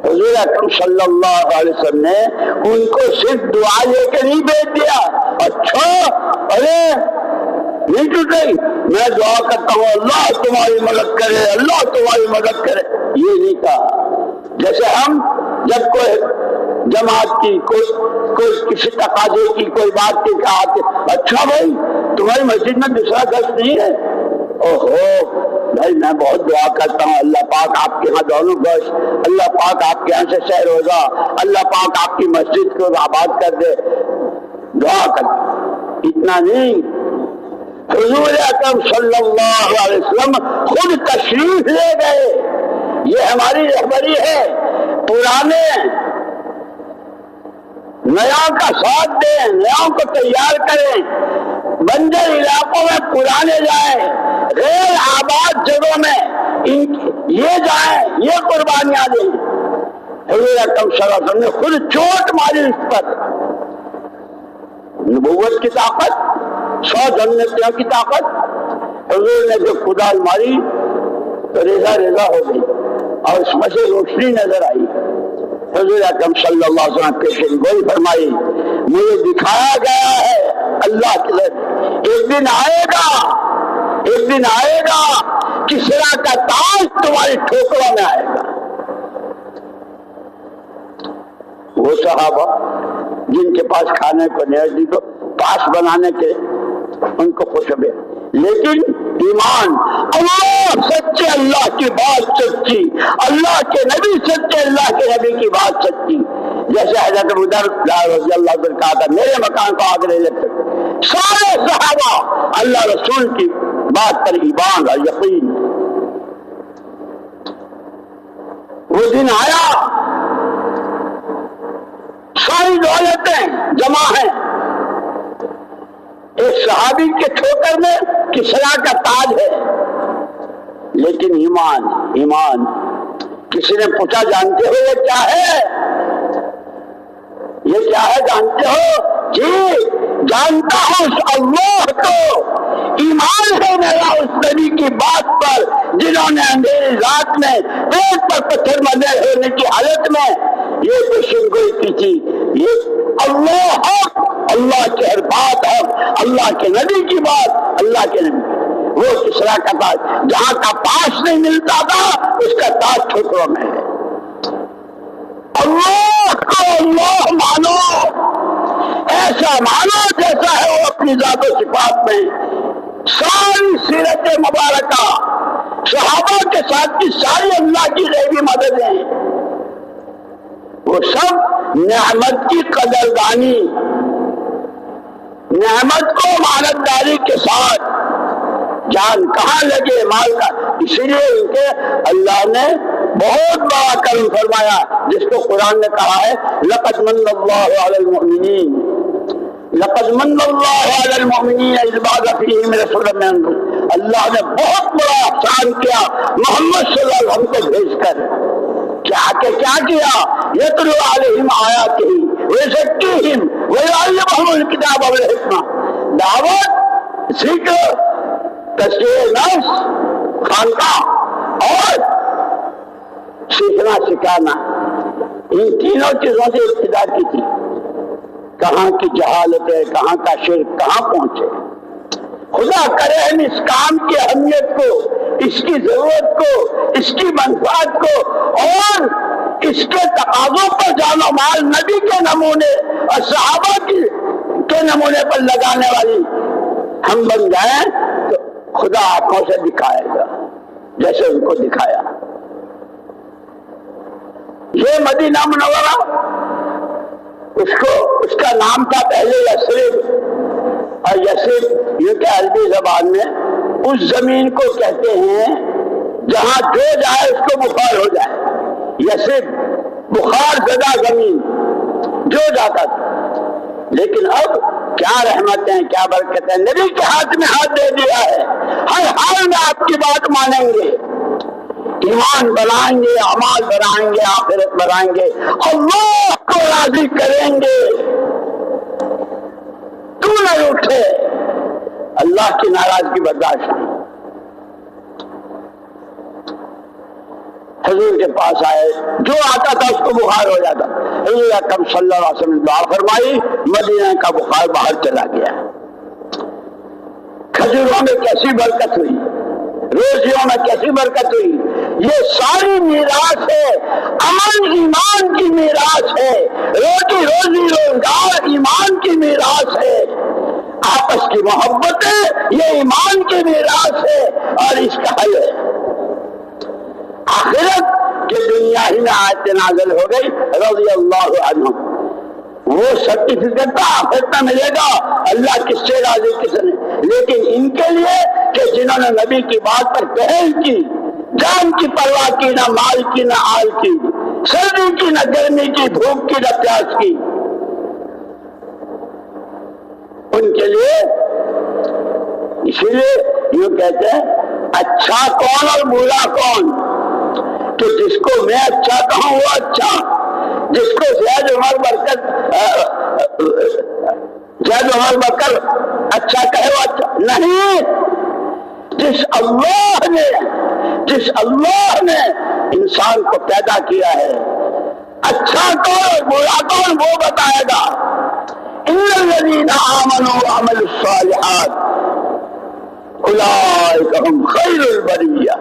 حضور اکرم صلی اللہ علیہ وسلم نے ان کو صرف دعا لے کے نہیں بھیج دیا، اچھا ارے نہیں ٹوٹ رہی، میں دعا کرتا ہوں اللہ تمہاری مدد کرے، اللہ تمہاری مدد کرے، یہ نہیں کہا۔ جیسے ہم جب کوئی جماعت کی کوئی کسی تقاضے کی کوئی بات کی کہا کہ اچھا بھائی تمہاری مسجد میں دوسرا گھر نہیں ہے، اوہو بھائی میں بہت دعا کرتا ہوں اللہ پاک آپ کے ہاں دونوں گوشت، اللہ پاک آپ کے یہاں سے سیر ہوگا، اللہ پاک آپ کی مسجد کو آباد کر دے، دعا کر۔ اتنا نہیں، حضور اکرم صلی اللہ علیہ وسلم خود تشریف لے گئے۔ یہ ہماری رہبری ہے، پرانے نیا کا ساتھ دیں، نیا کو تیار کریں، بنجر علاقوں میں پرانے جائیں، غیر آباد جگہوں میں یہ جائیں، یہ قربانیاں دیں۔ حضور اکرم صلی اللہ علیہ وسلم نے خود چوٹ ماری اس پر۔ نبوت کی طاقت، 100 جنتیوں کی طاقت، حضور نے جو کدال ماری تو ریزہ ریزہ ہو گئی اور اس میں سے روشنی نظر آئی۔ حضور اکرم صلی اللہ علیہ وسلم پیشن گوئی فرمائی، مجھے دکھایا گیا ہے اللہ کے لیے ایک دن آئے گا، ایک دن آئے گا کسرا کا تاج تمہاری ٹھوکروں میں آئے گا۔ وہ صحابہ جن کے پاس کھانے کو نہیں تو پاس بنانے کے ان کو خوش ہوئے، لیکن ایمان، اللہ سچے اللہ کی بات سچی، اللہ کے نبی سچے اللہ کے نبی کی بات سچی۔ جیسے حضرت ابو ذر رضی اللہ عنہ کہا تھا میرے مکان کو آگ نہیں لگ سکتے، سارے صحابہ اللہ رسول کی بات پر ایمان اور یقین۔ وہ دن آیا، ساری دولتیں جمع ہیں، ایک صحابی کے ٹھوکر میں کسرا کا تاج ہے، لیکن ایمان، ایمان۔ کسی نے پوچھا جانتے ہو یہ کیا ہے؟ یہ کیا ہے جانتے ہو؟ جی جانتا ہوں اللہ کو، ایمان ہے میرا اس نبی کی بات پر جنہوں نے اندھیری رات میں پیٹ پر پتھر بندھے ہونے کی حالت میں یہ پیشن گوئی کی تھی۔ یہ اللہ حق، اللہ کی ہر بات حق، اللہ کے نبی کی بات، اللہ کے نبی۔ وہ کسرا کا تاج جہاں کا پاس نہیں ملتا تھا اس کا تاج ٹھوکروں میں ہے۔ اللہ کو اللہ مانو، ایسا مانو جیسا ہے وہ اپنی ذات و صفات میں۔ ساری سیرت مبارکہ، صحابہ کے ساتھ کی ساری اللہ کی غیبی مددیں، وہ سب نعمت کی قدردانی، نعمت کو امانتداری کے ساتھ، جان کہاں لگے مال کا، اسی لیے ان کے اللہ نے بہت بڑا کرم فرمایا، جس کو قرآن نے کہا ہے لقد من اللہ علی المؤمنین، لقد من اللہ علی المؤمنین اذ بعث فیہم رسولا من انفسہم۔ اللہ نے بہت بڑا احسان کیا محمد صلی اللہ علیہ وسلم کو بھیج کر، کیا کیا؟ یتلو علیہم آیاتہ ویزکیہم ویعلمہم الکتاب والحکمہ، دعوت، ذکر، تزکیہ نفس، خانقاہ اور سیکھنا سکھانا، ان تینوں چیزوں سے ابتدا کی تھی۔ کہاں کی جہالت ہے، کہاں کا شرک کہاں پہنچے۔ خدا کرے ہم اس کام کی اہمیت کو، اس کی ضرورت کو، اس کی منفعت کو اور اس کے تقاضوں پر جان و مال نبی کے نمونے اور صحابہ کے نمونے پر لگانے والی ہم بن جائیں تو خدا آنکھوں سے دکھائے گا جیسے ان کو دکھایا۔ یہ مدینہ منورہ، اس کا نام تھا پہلے یثرب، اور یثرب یہ کہ عربی زبان میں اس زمین کو کہتے ہیں جہاں جو جائے اس کو بخار ہو جائے۔ یثرب بخار زدہ زمین، جو جاتا تھا۔ لیکن اب کیا رحمتیں، کیا برکتیں، نبی کے ہاتھ میں ہاتھ دے دیا ہے، ہر حال میں آپ کی بات مانیں گے، ایمان بنائیں گے، اعمال بنائیں گے، آخرت بنائیں گے، اللہ کو راضی کریں گے۔ تو نہ اٹھے، اللہ کی ناراضگی برداشت نہیں۔ حضور کے پاس آئے، جو آتا تھا اس کو بخار ہو جاتا۔ حضور اکرم صلی اللہ علیہ وسلم نے دعا فرمائی، مدینہ کا بخار باہر چلا گیا۔ کھجوروں میں کیسی برکت ہوئی، روزیوں میں کیسی برکت ہوئی۔ یہ ساری میراث ہے، امن ایمان کی میراث ہے، روٹی روزی روزگار ایمان کی میراث ہے، آپس کی محبت ہے، یہ ایمان کی میراث ہے اور اس کا حل ہے۔ آخرت کی دنیا ہی میں آیت نازل ہو گئی رضی اللہ عنہ، وہ سرٹیفکیٹ تو آخرت میں ملے گا، اللہ کس سے راضی کس نے، لیکن ان کے لیے کہ جنہوں نے نبی کی بات پر پہل کی، جان کی پرواہ کی، نہ مال کی نہ آل کی، سردی کی نہ گرمی کی، دھوپ کی نہ پیاس کی، ان کے لیے اسی لیے یوں کہتے ہیں اچھا کون اور برا کون، کہ جس کو میں اچھا کہوں وہ اچھا، جس کو زید عمر بکر اچھا کہے وہ اچھا نہیں۔ جس اللہ نے انسان کو پیدا کیا ہے، اچھا کون برا کون وہ بتائے گا۔ ان الذین آمنوا وعملوا الصالحات اولئک هم خیر البریہ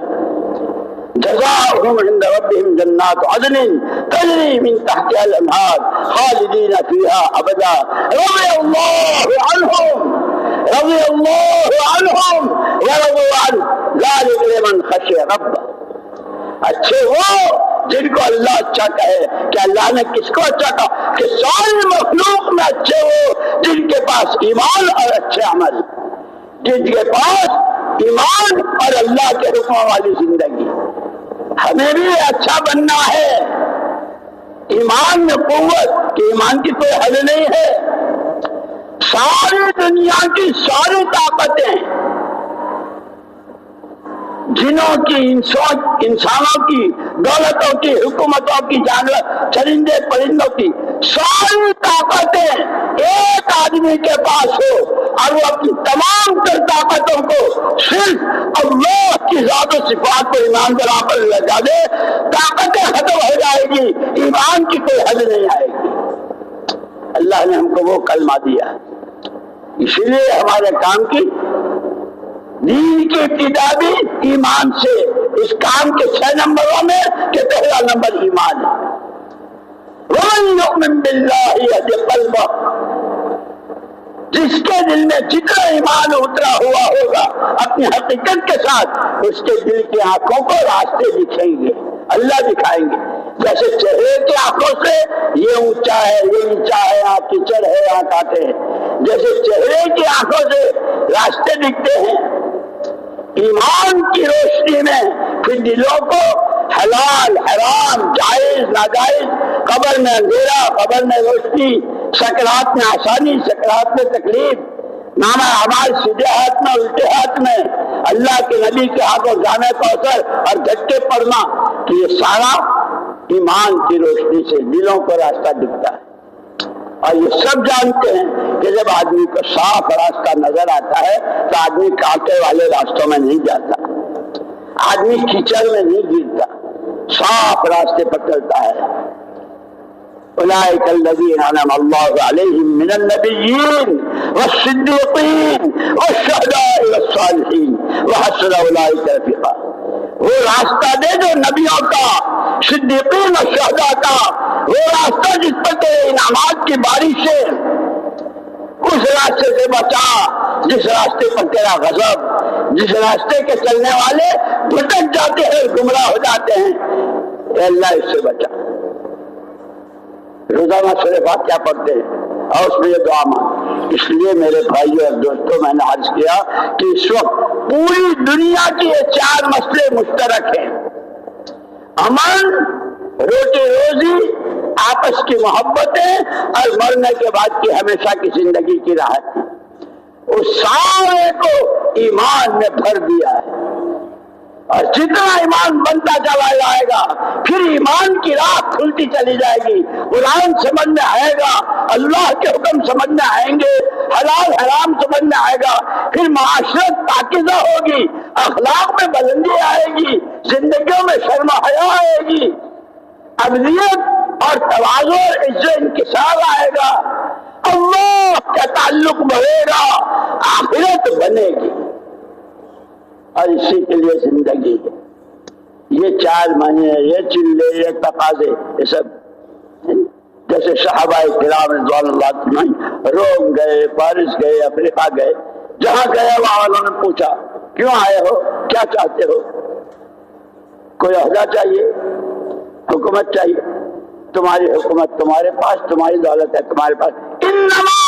جزاؤہم عند ربہم جنات عدن تجری من تحتها الانہار خالدین فیہا ابدا رضی اللہ عنہم ورضوا عنہ ذلک لمن خشی ربہ۔ اچھے وہ جن کو اللہ اچھا کہے، کہ اللہ نے کس کو اچھا کہا؟ کہ ساری مخلوق میں اچھے وہ جن کے پاس ایمان اور اچھے عمل، جن کے پاس ایمان اور اللہ کے حکموں والی زندگی۔ ہمیں بھی اچھا بننا ہے، ایمان میں قوت، کہ ایمان کی کوئی حد نہیں ہے۔ ساری دنیا کی ساری طاقتیں، جنوں کی، انسانوں کی، دولتوں کی، حکومتوں کی، جانور چرندے پرندوں کی ساری طاقتیں ایک آدمی کے پاس ہو اور وہ اپنی تمام تر طاقتوں کو صرف اللہ کی ذات و صفات کو ایمان برابر لگا دے، طاقتیں ختم ہو جائے گی، ایمان کی کوئی حد نہیں آئے گی۔ اللہ نے ہم کو وہ کلمہ دیا، اسی لیے ہمارے کام کی دین کی ابتدا بھی ایمان سے، اس کام کے 6 نمبروں میں کہ پہلا نمبر ایمان ہے۔ وَمَن يُؤْمِن بِاللَّهِ يَهْدِ قَلْبَهُ، جس کے دل میں جتنا ایمان اترا ہوا ہوگا اپنی حقیقت کے ساتھ، اس کے دل کی آنکھوں کو راستے دکھیں گے، اللہ دکھائیں گے۔ جیسے چہرے کی آنکھوں سے یہ اونچا ہے، یہ نیچا ہے، یہاں کیچڑ ہے، یہاں کانٹے ہیں، جیسے چہرے کی آنکھوں سے راستے دکھتے ہیں، ایمان کی روشنی میں پھر دلوں کو حلال حرام جائز ناجائز، قبر میں اندھیرا قبر میں روشنی، سکرات میں آسانی سکرات میں تکلیف، نامہ اعمال سیدھے ہاتھ میں الٹے ہاتھ میں، اللہ کے نبی کے ہاتھوں جامع کوثر اور جھٹکے پڑنا، کہ یہ سارا ایمان کی روشنی سے دلوں کو راستہ دکھتا ہے۔ اور یہ سب جانتے ہیں کہ جب آدمی کو صاف راستہ نظر آتا ہے تو آدمی کانٹے والے راستوں میں نہیں جاتا، آدمی کیچڑ میں نہیں گرتا، صاف راستے پکڑتا ہے۔ اولئک الذین انعم اللہ علیہم من النبیین والصدیقین والشہداء والصالحین وحسن اولئک رفیقا، وہ راستہ دے جو نبیوں کا، صدیقین اور شہداء کا، وہ راستہ جس پر تیرے انعامات کی بارش ہے، اس راستے سے بچا جس راستے پر تیرا غضب، جس راستے کے چلنے والے بھٹک جاتے ہیں گمراہ ہو جاتے ہیں، اے اللہ اس سے بچا۔ روزانہ سورہ فاتحہ پڑھتے ہیں اور اس میں یہ دعا مانگ۔ اس لیے میرے بھائیوں اور دوستوں، میں نے عرض کیا کہ اس وقت پوری دنیا کی یہ 4 مسئلے مشترک ہیں: امن، روٹی روزی، آپس کی محبتیں اور مرنے کے بعد کی ہمیشہ کی زندگی کی راحت، اس سارے کو ایمان نے بھر دیا ہے۔ اور جتنا ایمان بنتا چلا جائے گا پھر ایمان کی راہ کھلتی چلی جائے گی، قرآن سمجھ میں آئے گا، اللہ کے حکم سمجھ میں آئیں گے، حلال حرام سمجھ میں آئے گا، پھر معاشرت پاکیزہ ہوگی، اخلاق میں بلندی آئے گی، زندگیوں میں شرم و حیا آئے گی، عدلیت اور تواضع اور عزت انکسار آئے گا، اللہ کا تعلق بڑھے گا، آخرت بنے گی۔ اور اسی کے لیے زندگی ہے۔ یہ 4 معنی، یہ چلے، یہ تقاضے، یہ سب جیسے صحابہ کرام رضوان اللہ اجمعین روم گئے، فارس گئے، افریقہ گئے، جہاں گئے وہاں انہوں نے پوچھا کیوں آئے ہو، کیا چاہتے ہو؟ کوئی عہدہ چاہیے، حکومت چاہیے؟ تمہاری حکومت تمہارے پاس، تمہاری دولت ہے تمہارے پاس، انما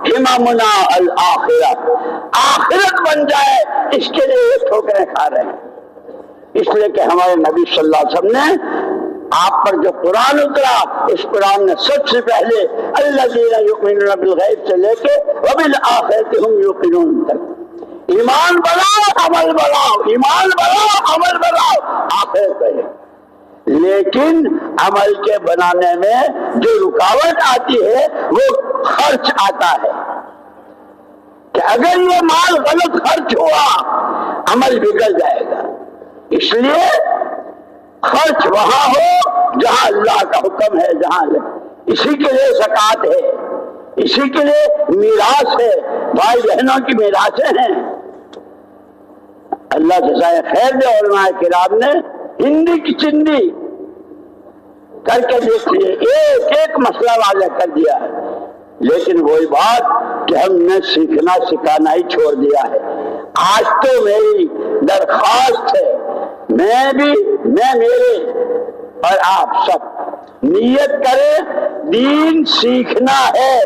ہممنا الآخرہ، آخرت بن جائے اس کے لیے یہ ٹھوکریں کھا رہے ہیں۔ اس لیے کہ ہمارے نبی صلی اللہ علیہ وسلم نے آپ پر جو قرآن اترا، اس قرآن نے سب سے پہلے الذین یؤمنون بالغیب سے لے کے وبالآخرۃ ہم یوقنون تک، ایمان بناؤ عمل بناؤ، ایمان بناؤ عمل بناؤ، آخرت بنے۔ لیکن عمل کے بنانے میں جو رکاوٹ آتی ہے وہ خرچ آتا ہے، کہ اگر یہ مال غلط خرچ ہوا عمل بگڑ جائے گا۔ اس لیے خرچ وہاں ہو جہاں اللہ کا حکم ہے، جہاں اسی کے لیے زکوٰۃ ہے، اسی کے لیے میراث ہے، بھائی بہنوں کی میراثیں ہیں۔ اللہ جزائے خیر دے، علماء کرام نے ہندی کی چندی کر کے دیکھ لیے، ایک ایک مسئلہ واضح کر دیا ہے، لیکن وہی بات کہ ہم نے سیکھنا سکھانا ہی چھوڑ دیا ہے۔ آج تو میری درخواست ہے، میں میرے اور آپ سب نیت کریں دین سیکھنا ہے،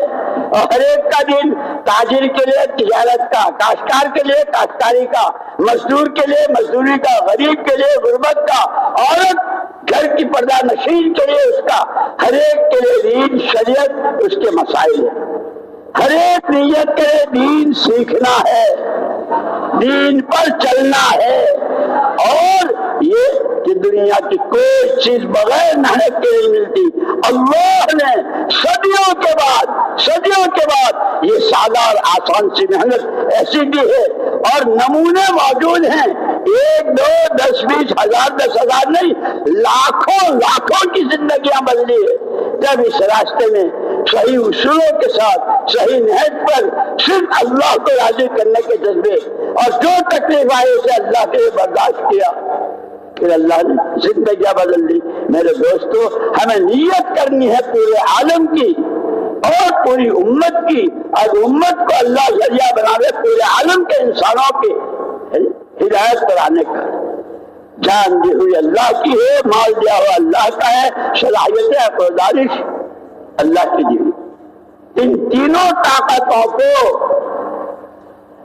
اور ہر ایک کا دین، تاجر کے لیے تجارت کا، کاشتکار کے لیے کاشتکاری کا، مزدور کے لیے مزدوری کا، غریب کے لیے غربت کا، عورت گھر کی پردہ نشین کے لیے اس کا، ہر ایک کے لیے دین شریعت اس کے مسائل ہے۔ ہر ایک نیت کرے دین سیکھنا ہے، دین پر چلنا ہے، اور یہ کہ دنیا کی کوئی چیز بغیر محنت کے نہیں ملتی۔ اللہ نے صدیوں کے بعد یہ سادہ اور آسان سی محنت ایسی دی ہے، اور نمونے موجود ہیں، 1 2 10 20 ہزار 10,000 نہیں، لاکھوں کی زندگیاں بدلی ہے، جب اس راستے میں صحیح اصولوں کے ساتھ صحیح نہج پر صرف اللہ کو راضی کرنے کے جذبے، اور جو تکلیف آئے اسے اللہ کے لیے برداشت کیا، پھر اللہ نے زندگیاں بدل دی۔ میرے دوستو، ہمیں نیت کرنی ہے پورے عالم کی اور پوری امت کی، اور امت کو اللہ ذریعہ بناوے پورے عالم کے انسانوں کی ہدایت کرانے کا۔ جان دی ہوئی اللہ کی ہے، مال دیا ہوا اللہ کا ہے، صلاحیتیں اقتدارش اللہ کی دی ہوئی۔ ان تینوں طاقتوں کو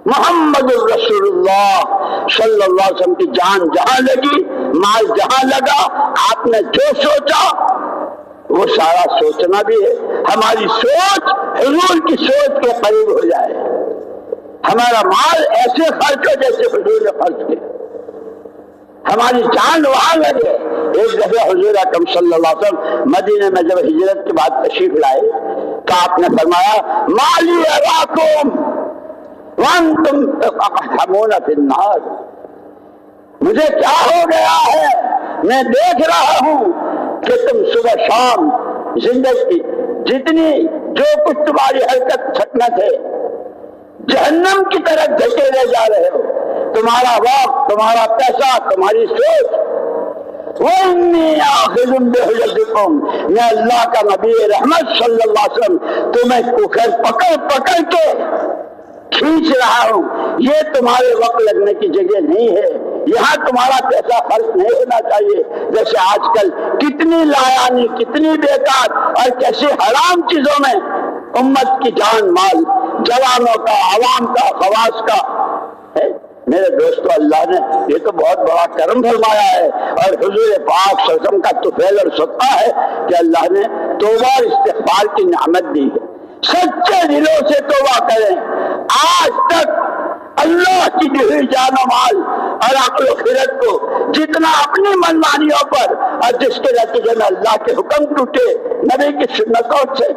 محمد الرسول اللہ صلی اللہ علیہ وسلم کی جان جہاں لگی، مال جہاں لگا، آپ نے جو سوچا وہ سارا سوچنا بھی ہے۔ ہماری سوچ حضور کی سوچ کے قریب ہو جائے، ہمارا مال ایسے خرچ ہو جیسے حضور نے خرچ کیا، ہماری جان وہاں لگے۔ ایک دفعہ حضور اکرم صلی اللہ علیہ وسلم مدینے میں جب ہجرت کے بعد تشریف لائے تو آپ نے فرمایا مالی اراکم وانتم تقحمون فی النار، مجھے کیا ہو گیا ہے، میں دیکھ رہا ہوں کہ تم صبح شام زندگی جتنی جو کچھ تمہاری حرکت سکنت ہے جہنم کی طرف دھکیلے جا رہے ہو، تمہارا وقت، تمہارا پیسہ، تمہاری سوچ۔ وَإِنِّي آخِذٌ بِحُجَتِكُمْ، میں اللہ کا نبی رحمت صلی اللہ علیہ وسلم تمہیں پکڑ پکڑ کے کھینچ رہا ہوں، یہ تمہارے وقت لگنے کی جگہ نہیں ہے، یہاں تمہارا پیسہ خرچ نہیں ہونا چاہیے۔ جیسے آج کل کتنی لایانی، کتنی بیکار اور کیسی حرام چیزوں میں امت کی جان مال، جوانوں کا، عوام کا، خواص کا ہے۔ میرے دوستو، اللہ نے یہ تو بہت بڑا کرم فرمایا ہے، اور حضور پاک صلی اللہ علیہ وسلم کا طفیل اور صدقہ ہے کہ اللہ نے توبہ اور استغفار کی نعمت دی ہے۔ سچے دلوں سے توبہ کریں۔ آج تک اللہ کی دی ہوئی جان و مال اور عقل و خرد کو جتنا اپنی منمانیوں پر، اور جس کے نتیجے میں اللہ کے حکم ٹوٹے، نبی کی سنتوں سے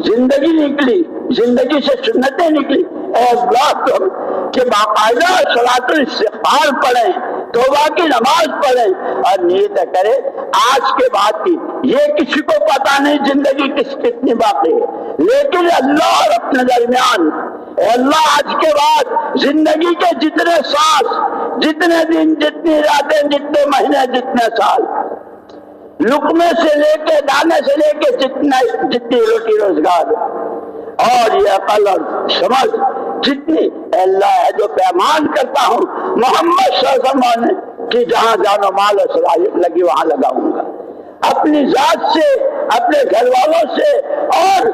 زندگی نکلی، زندگی سے سنتیں نکلی، اے اللہ تم کہ باقاعدہ صلاۃ الاستغفار پڑھیں، توبہ کی نماز پڑھیں اور نیت کریں آج کے بعد کی۔ یہ کسی کو پتا نہیں زندگی کتنی باقی ہے، لیکن اللہ اور اپنے درمیان، اے اللہ آج کے بعد زندگی کے جتنے سانس، جتنے دن، جتنی راتیں، جتنے مہینے، جتنے سال، لقمے سے لے کے دانے سے لے کے جتنی روٹی روزگار اور یہ عقل اور سمجھ جتنی، اے اللہ ہے جو پیمان کرتا ہوں محمد صلی اللہ علیہ وسلم کی جہاں جان و مال اور صلاحیت لگی وہاں لگاؤں گا، اپنی ذات سے، اپنے گھر والوں سے، اور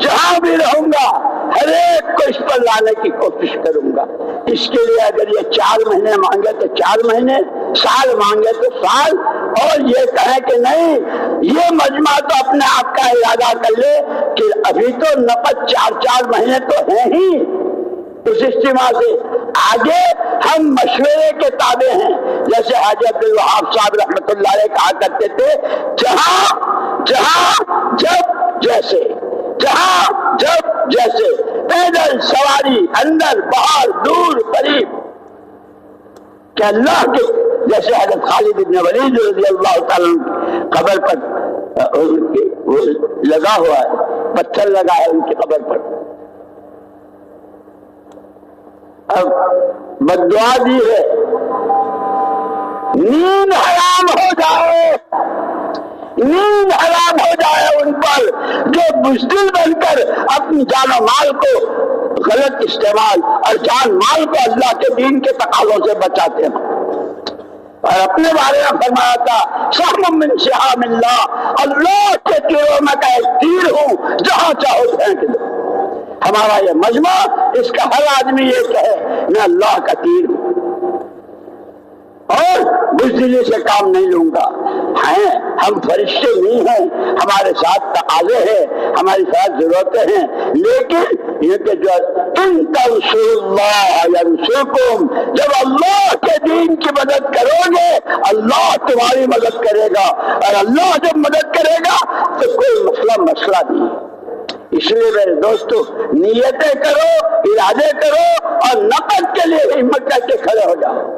جہاں بھی رہوں گا ہر ایک کو اس پر لانے کی کوشش کروں گا۔ اس کے لیے اگر یہ 4 مہینے مانگے تو 4 مہینے، سال مانگے تو سال، اور یہ کہیں کہ نہیں یہ مجمع تو اپنے آپ کا ارادہ کر لے کہ ابھی تو نقد 4 مہینے تو ہیں ہی، اس اجتماع سے آگے ہم مشورے کے تابع ہیں۔ جیسے حاجی عبدالوہاب صاحب رحمۃ اللہ علیہ کہا کرتے تھے، جہاں جب جیسے، جہاں جب جیسے، پیدل سواری، اندر باہر، دور قریب، کہ اللہ کے جیسے حضرت خالد بن ولید رضی اللہ تعالیٰ قبر پر لگا ہوا ہے، پتھر لگا ہے ان کی قبر پر، اب بددعا دی ہے نیند حرام ہو جائے، نیند حرام ہو جائے ان پر جو بزدل بن کر اپنی جان و مال کو غلط استعمال اور جان مال کو اللہ کے دین کے تقاضوں سے بچاتے ہیں۔ اور اپنے بارے میں فرمایا تھا سہم من سہام اللہ، اللہ کے تیروں میں کا ایک تیر ہوں، جہاں چاہو پھینک دو۔ ہمارا یہ مجمع، اس کا ہر آدمی یہ کہے میں اللہ کا تیر ہوں اور بزدلی سے کام نہیں لوں گا۔ ہیں ہم فرشتے نہیں ہیں، ہمارے ساتھ تقاضے ہیں، ہماری ساتھ ضرورتیں ہیں، لیکن یہ کہ جو ان تنصروا اللہ ینصرکم، جب اللہ کے دین کی مدد کرو گے اللہ تمہاری مدد کرے گا، اور اللہ جب مدد کرے گا تو کوئی مسئلہ نہیں۔ اس لیے میرے دوستو نیتیں کرو، ارادے کرو، اور نقد کے لیے ہمت کر کے کھڑے ہو جاؤ۔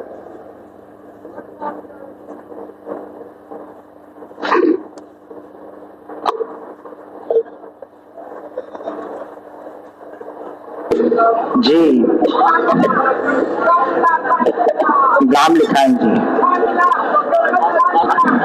جی نام لکھائیں جی۔ ہے.